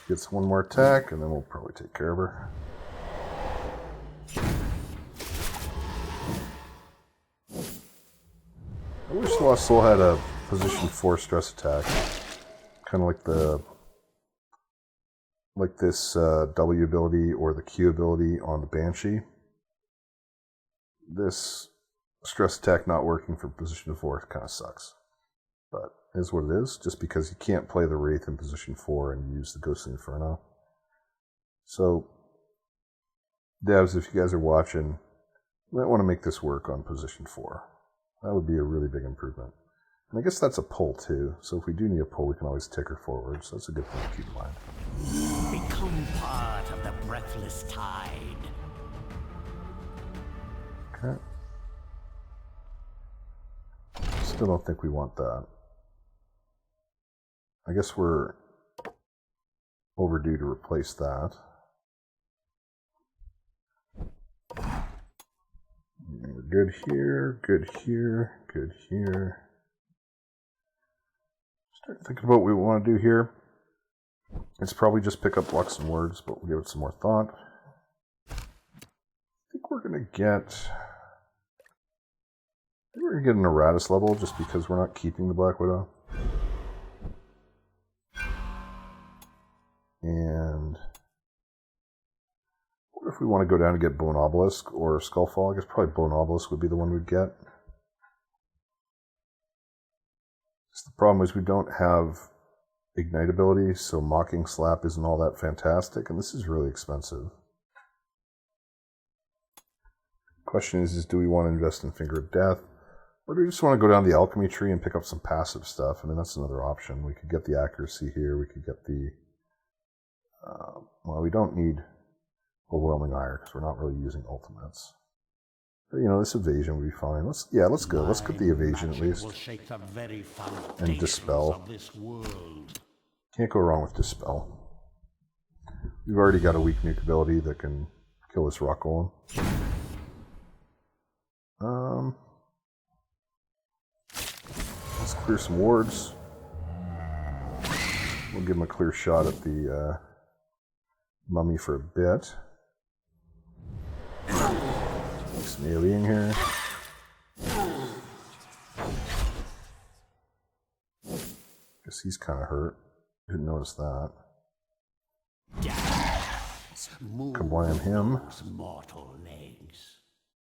Gets one more attack, and then we'll probably take care of her. I wish the Lost Soul had a position 4 stress attack. Kind of like this W ability or the Q ability on the Banshee. This stress attack not working for position 4 kind of sucks. But it is what it is, just because you can't play the Wraith in position 4 and use the Ghostly Inferno. So, devs, if you guys are watching, you might want to make this work on position 4. That would be a really big improvement. And I guess that's a pull too, so if we do need a pull, we can always tick her forward, so that's a good thing to keep in mind. Become part of the breathless tide. Okay. Still don't think we want that. I guess we're overdue to replace that. We're good here, good here, good here. Start thinking about what we want to do here. It's probably just pick up blocks and words, but we'll give it some more thought. I think we're going to get... we're going to get an Erratus level just because we're not keeping the Black Widow. And what if we want to go down and get Bone Obelisk or Skullfall? I guess probably Bone Obelisk would be the one we'd get. The problem is we don't have Ignite ability, so Mocking Slap isn't all that fantastic, and this is really expensive. Question is do we want to invest in Finger of Death? Or do we just want to go down the alchemy tree and pick up some passive stuff? I mean, that's another option. We could get the accuracy here. We could get the... well, we don't need Overwhelming Ire because we're not really using ultimates. But, you know, this evasion would be fine. Let's go. Let's get the evasion at least. And Dispel. Can't go wrong with Dispel. We've already got a weak nuke ability that can kill this rock golem. Let's clear some wards. We'll give him a clear shot at the mummy for a bit. Some AoEing here. Guess he's kind of hurt. Didn't notice that. Kablam him. Those mortal legs.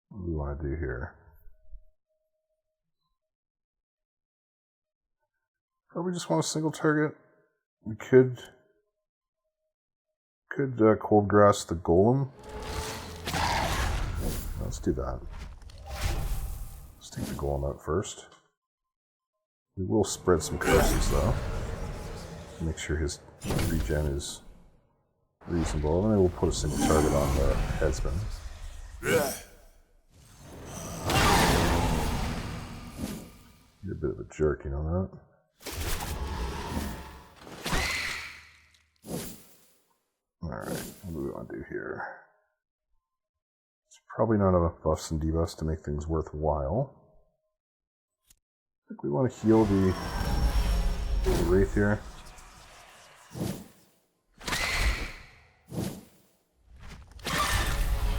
What do we want to do here? Probably just want a single target. We could cold grass the golem. Let's do that. Let's take the golem out first. We will spread some curses though. Make sure his regen is reasonable, and then we'll put a single target on the headsman. You're a bit of a jerk, you know that? Alright, what do we want to do here? It's probably not enough buffs and debuffs to make things worthwhile. I think we want to heal the Wraith here.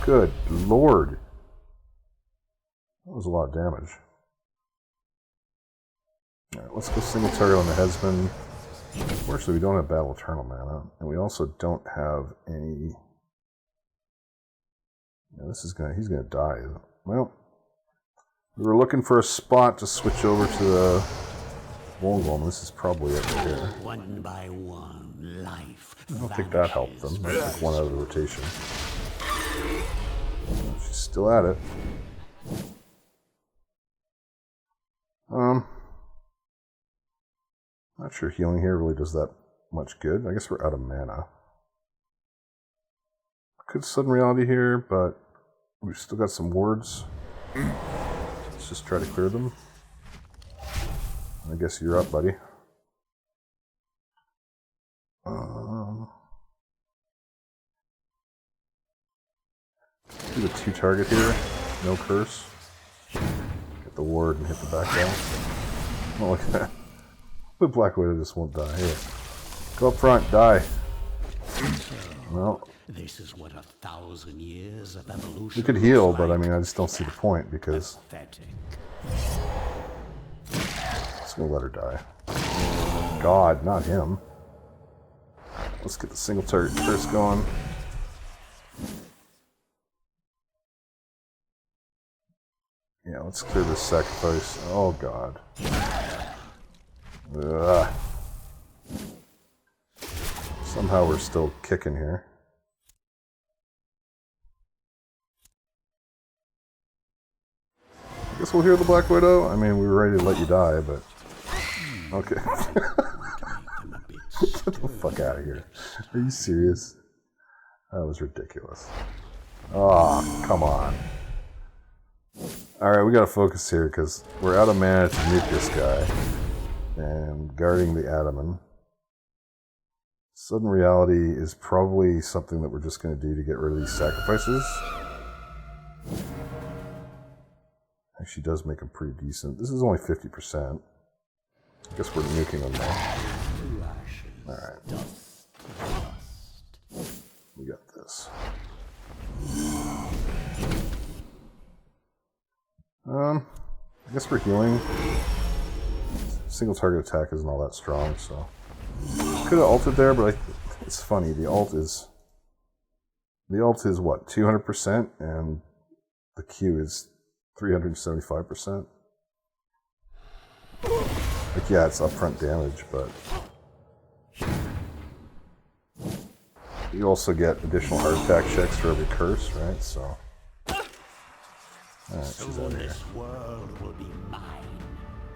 Good lord! That was a lot of damage. Alright, let's go single target on the headsman. Unfortunately, we don't have Battle Eternal mana, and we also don't have any... Yeah, he's gonna die. Well, we were looking for a spot to switch over to the Golem. This is probably it right here. One by one, life. I don't think that helped them. I took one out of the rotation. She's still at it. Not sure healing here really does that much good. I guess we're out of mana. Could sudden reality here, but we've still got some wards. Let's just try to clear them. I guess you're up, buddy. Do the 2 target here. No curse. Get the ward and hit the back down. Oh, look at that. The Black Widow just won't die. Here. Go up front, die. Well, this is what 1,000 years of evolution. we could heal, but I mean, I just don't see the point because. Pathetic. Just gonna let her die. God, not him. Let's get the single target curse going. Yeah, let's clear this sacrifice. Oh God. Ugh. Somehow we're still kicking here. I guess we'll hear the Black Widow. I mean, we were ready to let you die, but... Okay. Get the fuck out of here. Are you serious? That was ridiculous. Oh, come on. Alright, we gotta focus here, because we're out of mana to nuke this guy. And guarding the Adaman. Sudden reality is probably something that we're just going to do to get rid of these sacrifices. Actually does make them pretty decent. This is only 50%. I guess we're nuking them now. Alright. We got this. I guess we're healing. Single target attack isn't all that strong, so could have ulted there, but it's funny. The ult is what, 200%, and the Q is 375%. Like, yeah, it's upfront damage, but you also get additional heart attack checks for every curse, right? So, alright, she's out of here.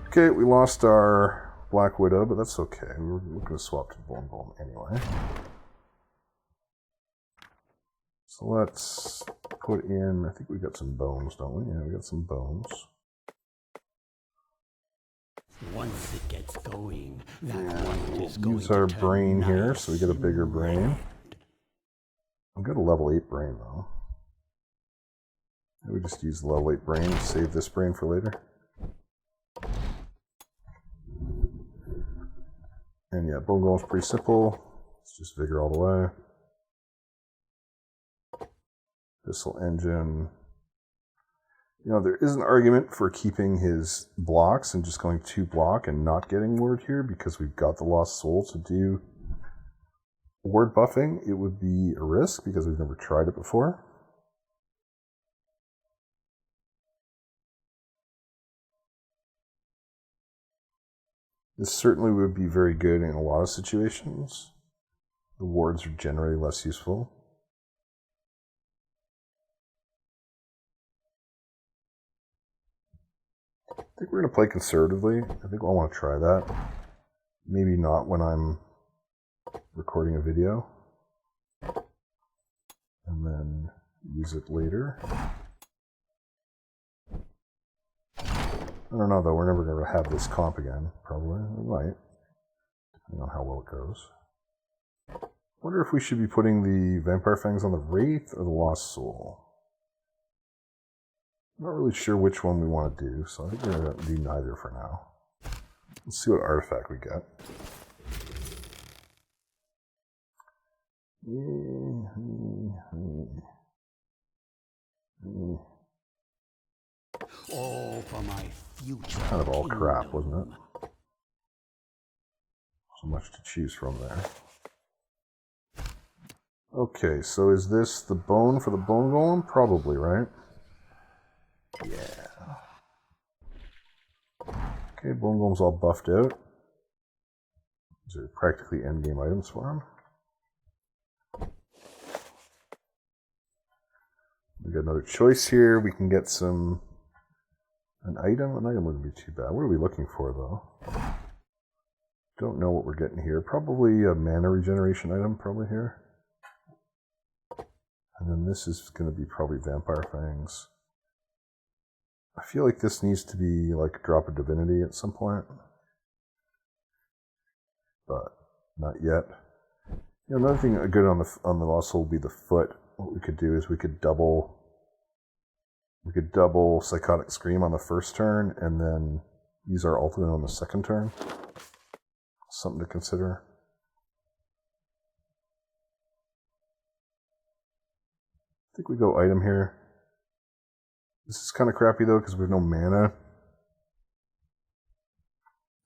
Okay, we lost our Black Widow, but that's okay. We're going to swap to Bone Golem anyway. So let's put in, I think we got some bones, don't we? Yeah, we got some bones. Once it gets going, that one is going use our to turn brain here, nice so we get a bigger brain. I've got a level 8 brain, though. Maybe we just use the level 8 brain and save this brain for later. And yeah, Bone Golem's pretty simple. It's just Vigor all the way. This'll engine. You know, there is an argument for keeping his blocks and just going 2 block and not getting ward here because we've got the Lost Soul to do ward buffing, it would be a risk because we've never tried it before. This certainly would be very good in a lot of situations. The wards are generally less useful. I think we're going to play conservatively. I think I'll want to try that. Maybe not when I'm recording a video. And then use it later. I don't know though, we're never going to have this comp again, probably. We might, depending on how well it goes. I wonder if we should be putting the Vampire Fangs on the Wraith or the Lost Soul. I'm not really sure which one we want to do, so I think we're going to do neither for now. Let's see what artifact we get. All for my future. Kind of all crap, wasn't it? So much to choose from there. Okay, so is this the bone for the bone golem? Probably, right? Yeah. Okay, bone golem's all buffed out. These are practically endgame items for him. We got another choice here. We can get some... An item wouldn't be too bad. What are we looking for, though? Don't know what we're getting here. Probably a mana regeneration item, probably here. And then this is going to be probably Vampire Fangs. I feel like this needs to be like a drop of divinity at some point. But not yet. You know, another thing good on the Lost Soul would be the foot. What we could do is we could double Psychotic Scream on the first turn and then use our ultimate on the second turn. Something to consider. I think we go item here. This is kind of crappy though because we have no mana.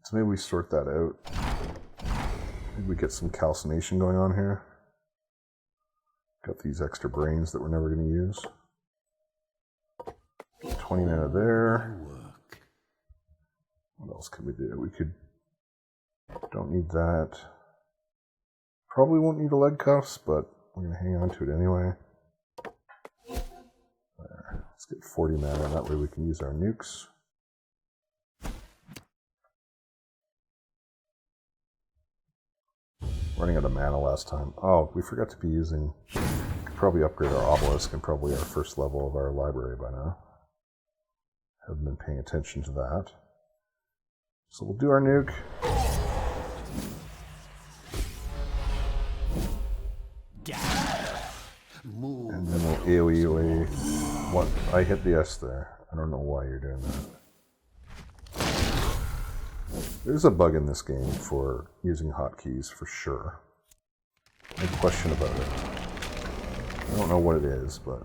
So maybe we sort that out. Maybe we get some calcination going on here. Got these extra brains that we're never going to use. 20 mana there. What else can we do? We could... Don't need that. Probably won't need a leg cuffs, but we're going to hang on to it anyway. There. Let's get 40 mana, that way we can use our nukes. Running out of mana last time. Oh, we forgot to be using... We could probably upgrade our obelisk and probably our first level of our library by now. Haven't been paying attention to that. So we'll do our nuke. And then we'll AoE away. What? I hit the S there. I don't know why you're doing that. There's a bug in this game for using hotkeys, for sure. No question about it. I don't know what it is, but...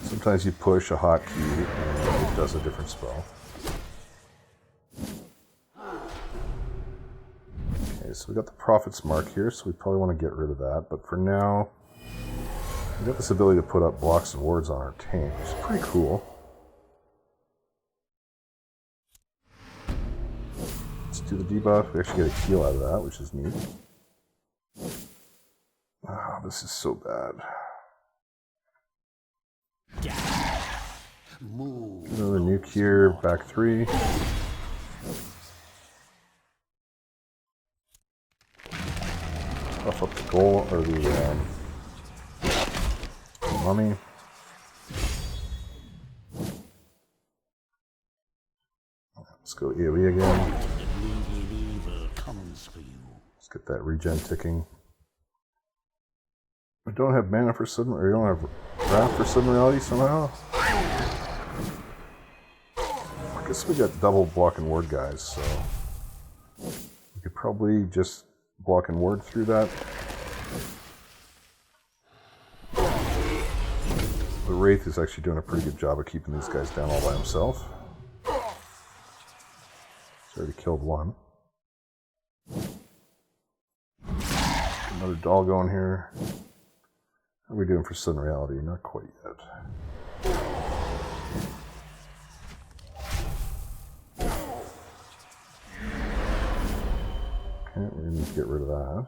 Sometimes you push a hotkey and it does a different spell. Okay, so we got the Prophet's Mark here, so we probably want to get rid of that. But for now, we got this ability to put up blocks and wards on our tank, which is pretty cool. Let's do the debuff. We actually get a heal out of that, which is neat. Ah, this is so bad. Another nuke here, back 3. Buff up the goal, or the mummy. Let's go AoE again. Let's get that regen ticking. I don't have mana for sudden, or I don't have wrath for sudden reality somehow. I guess we got double block and ward guys, so we could probably just block and ward through that. The Wraith is actually doing a pretty good job of keeping these guys down all by himself. He's already killed one. Another doll going here. How are we doing for sudden reality? Not quite yet. Okay, we're going to get rid of that.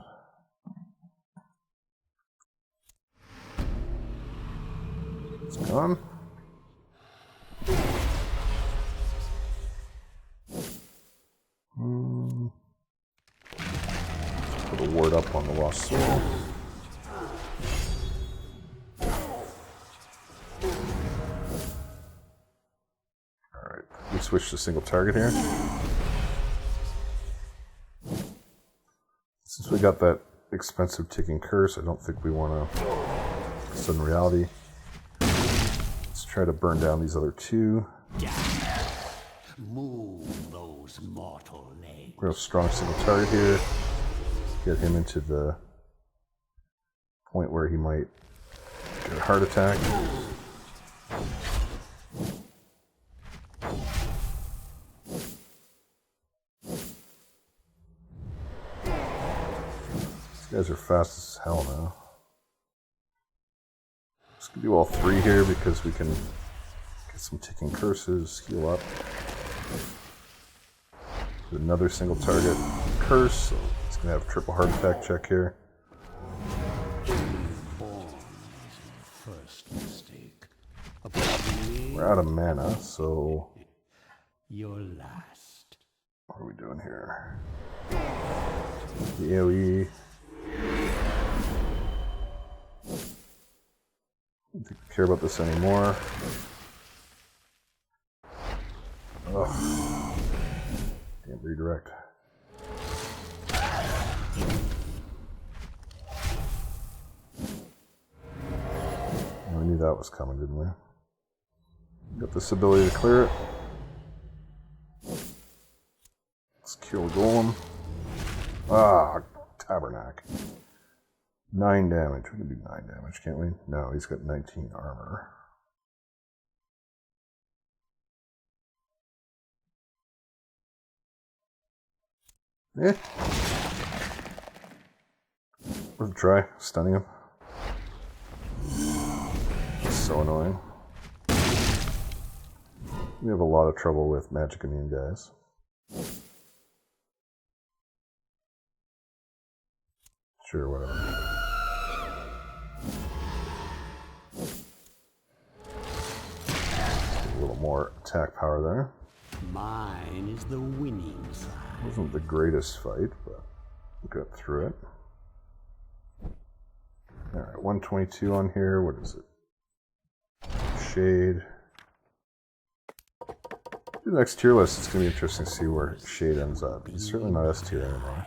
It's gone. Put a ward up on the lost soul. Alright, we switch to single target here. Since we got that expensive ticking curse, I don't think we want to sudden reality. Let's try to burn down these other two. Move those mortal legs. Real strong single target here. Get him into the point where he might get a heart attack. These guys are fast as hell now. Just gonna do all three here because we can get some ticking curses, heal up. Do another single target curse, so it's gonna have a triple heart attack check here. First mistake. We're out of mana, so Your last. what are we doing here? The AoE. I don't think we care about this anymore. Ugh. Can't redirect. We knew that was coming, didn't we? Got this ability to clear it. Let's kill Golem. Ah, Tabernacle. 9 damage. We can do 9 damage, can't we? No, he's got 19 armor. Eh. Worth a try. Stunning him. So annoying. We have a lot of trouble with magic immune guys. Sure, whatever. A little more attack power there. Mine is the winning side. Wasn't the greatest fight, but we got through it. Alright, 122 on here. What is it? Shade. The next tier list, it's going to be interesting to see where Shade ends up. He's certainly not S tier anymore.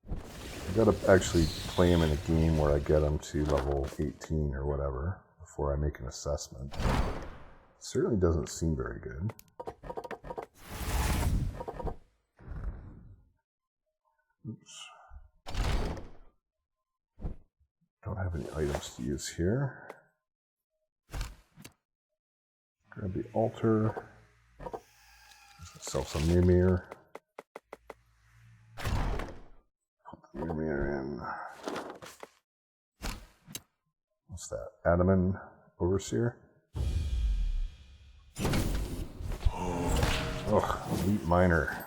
I gotta actually play him in a game where I get him to level 18 or whatever before I make an assessment. Certainly doesn't seem very good. Oops. Don't have any items to use here. Grab the altar. Get myself some Mimir. Put the Mimir in. What's that? Adaman Overseer? Ugh, Elite Miner.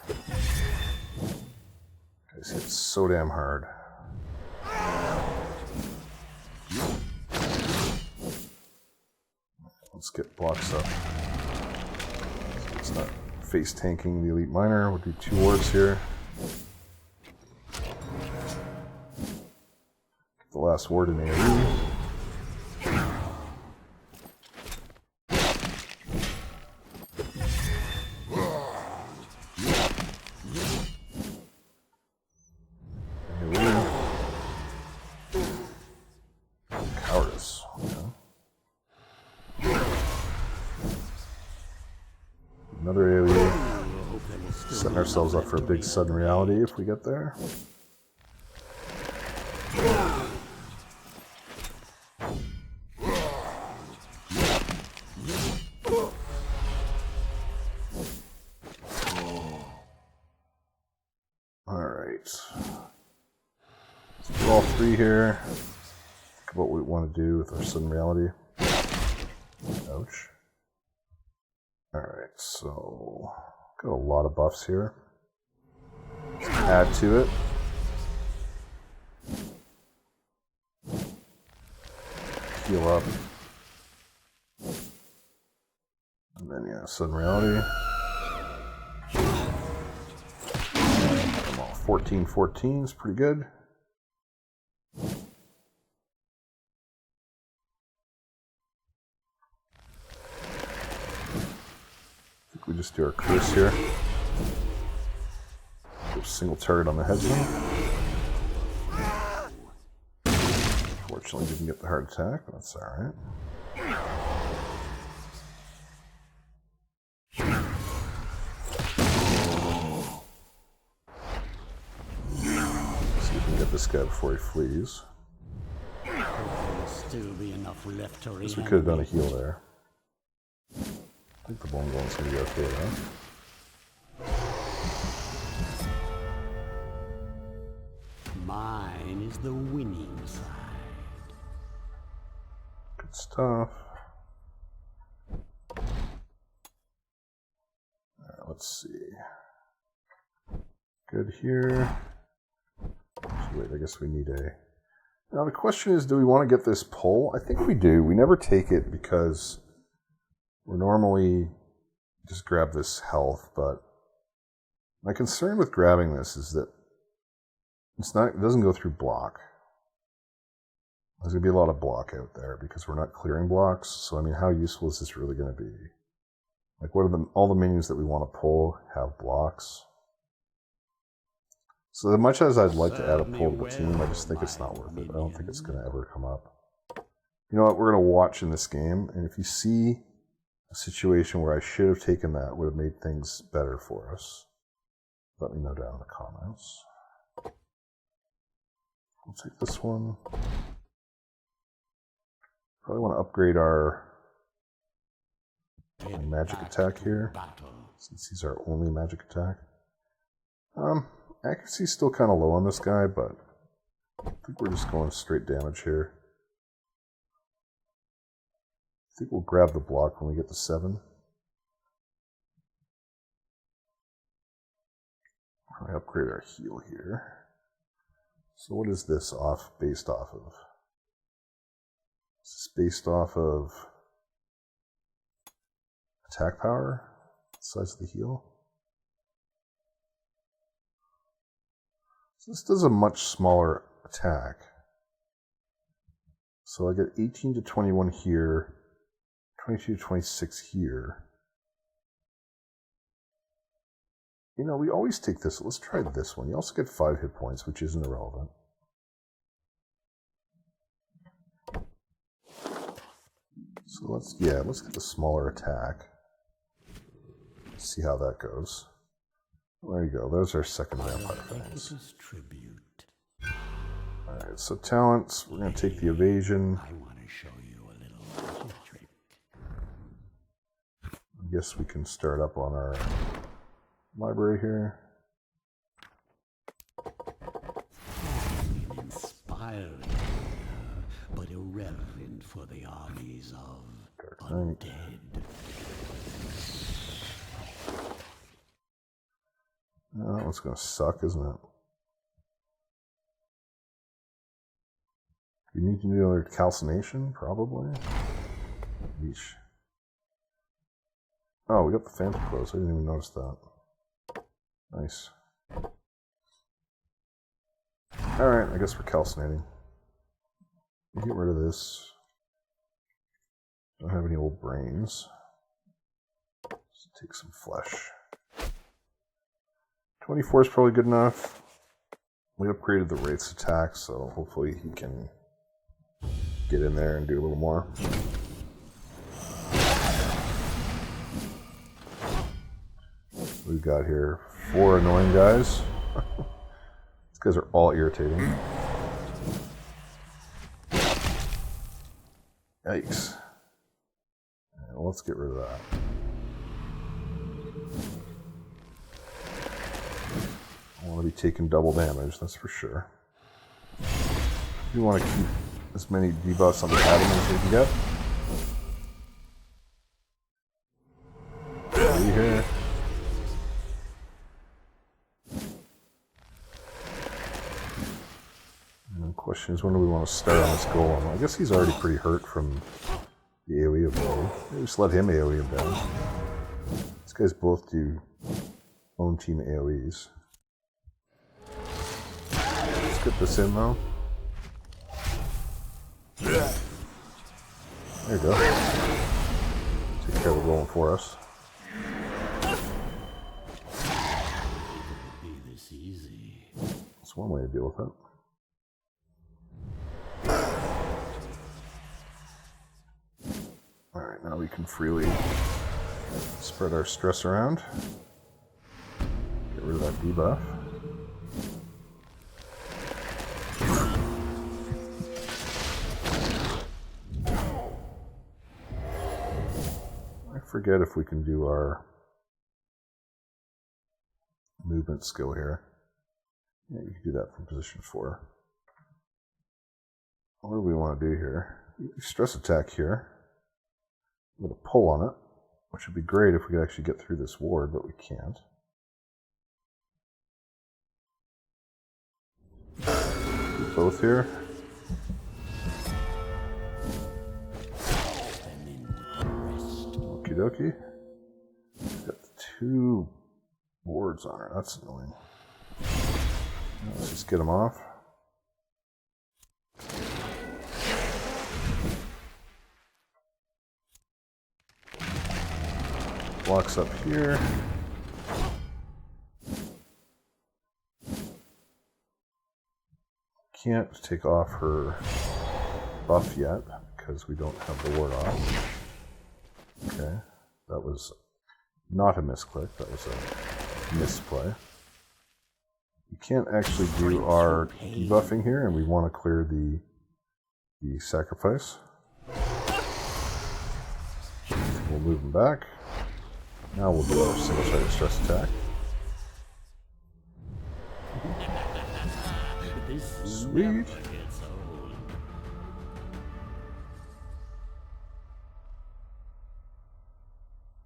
Guys hit so damn hard. Let's get blocks up. So it's not face tanking the Elite Miner. We'll do 2 wards here. Get the last ward in AoE. Cowardice. Okay. Another AoE. Setting ourselves up for a big sudden reality if we get there. Alright. Let's do all three here. Think of what we want to do with our sudden reality. Ouch. Alright, so got a lot of buffs here. Let's add to it. Heal up. And then, yeah, sudden reality. Come on, 14 is pretty good. I think we just do our curse here. Put a single target on the headsman. Fortunately, didn't get the heart attack, but that's alright. See if we can get this guy before he flees. Still be enough left to Guess we could have done a heal there. I think the bone gole's gonna be okay though. Mine is the winning side. Good stuff. Alright, let's see. Good here. Wait, I guess we need a... Now the question is, do we want to get this pull? I think we do. We never take it because we're normally just grab this health, but my concern with grabbing this is that it doesn't go through block. There's going to be a lot of block out there because we're not clearing blocks. So, I mean, how useful is this really going to be? Like, what are all the minions that we want to pull have blocks? So, as much as I'd like to add a pull to the team, I just think it's not worth it. I don't think it's going to ever come up. You know what? We're going to watch in this game, and if you see a situation where I should have taken that, would have made things better for us, let me know down in the comments. We'll take this one. Probably want to upgrade our magic attack here, since he's our only magic attack. Accuracy's still kind of low on this guy, but I think we're just going straight damage here. I think we'll grab the block when we get to 7. I upgrade our heal here. So what is this based off of? Is this based off of attack power? Size of the heal? So this does a much smaller attack. So I get 18 to 21 here, 22 to 26 here. You know, we always take this. Let's try this one. You also get 5 hit points, which isn't irrelevant. So let's get the smaller attack. See how that goes. There you go. There's our second vampire fangs. Alright, so talents. We're going to take the evasion. I want to show you a little magic trick. I guess we can start up on our library here. Inspiring, but irrelevant for the armies of undead. That one's going to suck, isn't it? You need to do another calcination, probably. Yeesh. Oh, we got the Phantom Clothes. I didn't even notice that. Nice. Alright, I guess we're calcinating. We'll get rid of this. Don't have any old brains. Let's take some flesh. 24 is probably good enough. We upgraded the Wraith's attack, so hopefully he can get in there and do a little more. We've got here 4 annoying guys. These guys are all irritating. Yikes. Yeah, well, let's get rid of that. I want to be taking double damage, that's for sure. We want to keep as many debuffs on the Adam as we can get. Are you here? And the question is, when do we want to start on this golem? I guess he's already pretty hurt from the AoE ability. Maybe just let him AoE him down. These guys both do own team AoEs. Let's get this in though. There you go. Take care of the golem for us. That's one way to deal with it. Alright, now we can freely spread our stress around. Get rid of that debuff. I forget if we can do our movement skill here. Yeah, you can do that from position 4. What do we want to do here? Stress attack here. With a pull on it, which would be great if we could actually get through this ward, but we can't. Do both here. Okie dokie. She's got 2 wards on her. That's annoying. Let's just get them off. Blocks up here. Can't take off her buff yet because we don't have the ward off. Okay, that was not a misclick, that was a misplay. We can't actually do our debuffing here, and we want to clear the sacrifice. We'll move them back. Now we'll do our single-sided stress attack. Sweet.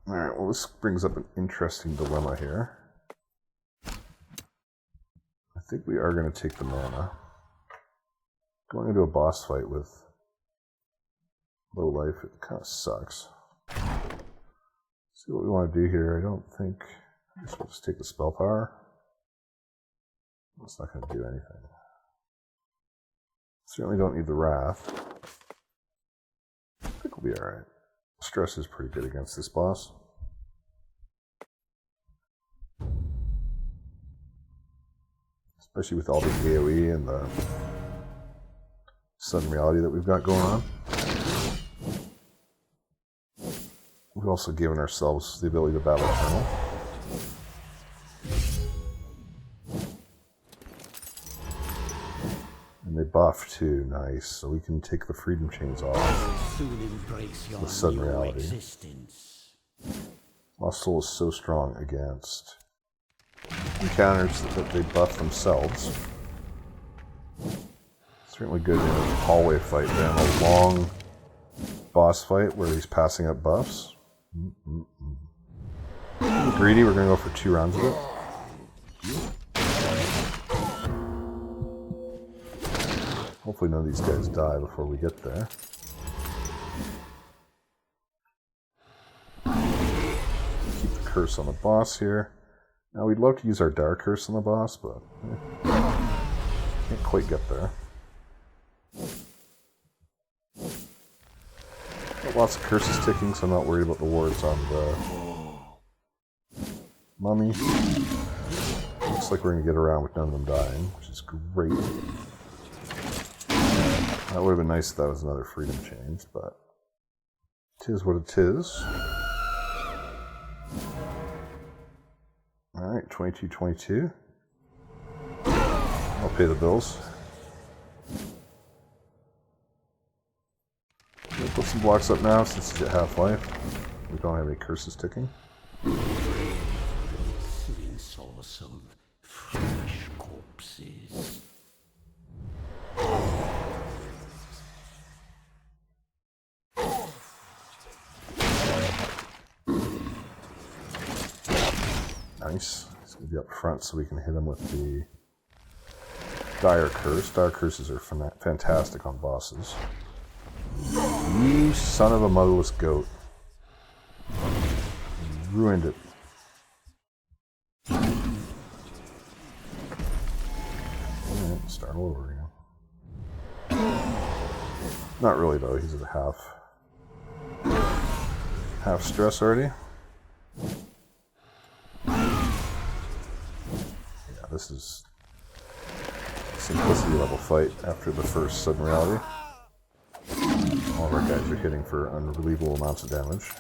Alright, well this brings up an interesting dilemma here. I think we are going to take the mana. Going into a boss fight with low life, it kind of sucks. See what we want to do here. I don't think... I guess we'll just take the spell power. It's not going to do anything. Certainly don't need the wrath. I think we'll be alright. Stress is pretty good against this boss. Especially with all the AoE and the sudden reality that we've got going on. We've also given ourselves the ability to battle Eternal. And they buff too, nice. So we can take the freedom chains off with sudden reality. Lost Soul is so strong against encounters that they buff themselves. Certainly good in a hallway fight than a long boss fight where he's passing up buffs. Greedy, we're going to go for 2 rounds of it. Hopefully none of these guys die before we get there. Keep the curse on the boss here. Now we'd love to use our Dark Curse on the boss, but can't quite get there. Got lots of curses ticking, so I'm not worried about the wards on the mummy. Looks like we're going to get around with none of them dying, which is great. That would have been nice if that was another freedom change, but it is what it is. Alright, 22-22. I'll pay the bills. We'll put some blocks up now since he's at half-life. We don't have any curses ticking. Source of fresh corpses. Nice. He's going to be up front so we can hit him with the Dire Curse. Dire Curses are fantastic on bosses. You son of a motherless goat. You ruined it. Alright, start all over again. Not really though, he's at half stress already. Yeah, this is simplicity level fight after the first sudden reality. All of our guys are hitting for unbelievable amounts of damage.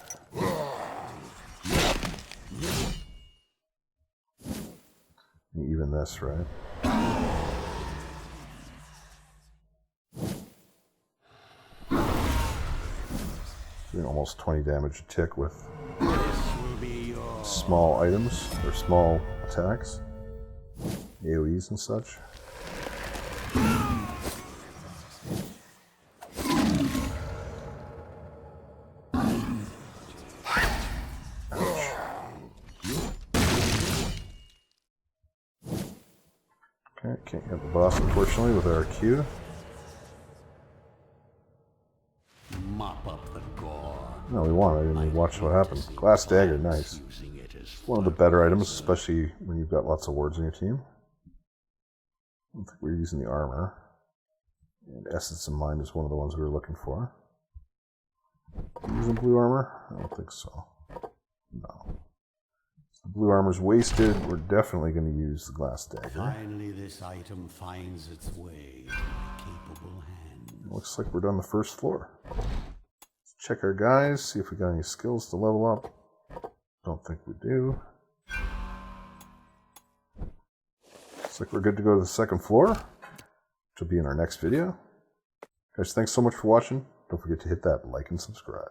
Even this, right? Doing almost 20 damage a tick with small items, or small attacks. AoEs and such. Okay, can't get the boss unfortunately with our Q. Mop up the gore. No, we won. I didn't even watch what happened. Glass Dagger, nice. One of the better items, especially when you've got lots of wards in your team. I don't think we're using the armor. And Essence of Mind is one of the ones we were looking for. Using blue armor? I don't think so. No. The blue armor's wasted. We're definitely going to use the Glass Dagger. Finally, this item finds its way in my capable hand. Looks like we're done the first floor. Let's check our guys, see if we got any skills to level up. Don't think we do. Looks like we're good to go to the second floor, which will be in our next video. Guys, thanks so much for watching. Don't forget to hit that like and subscribe.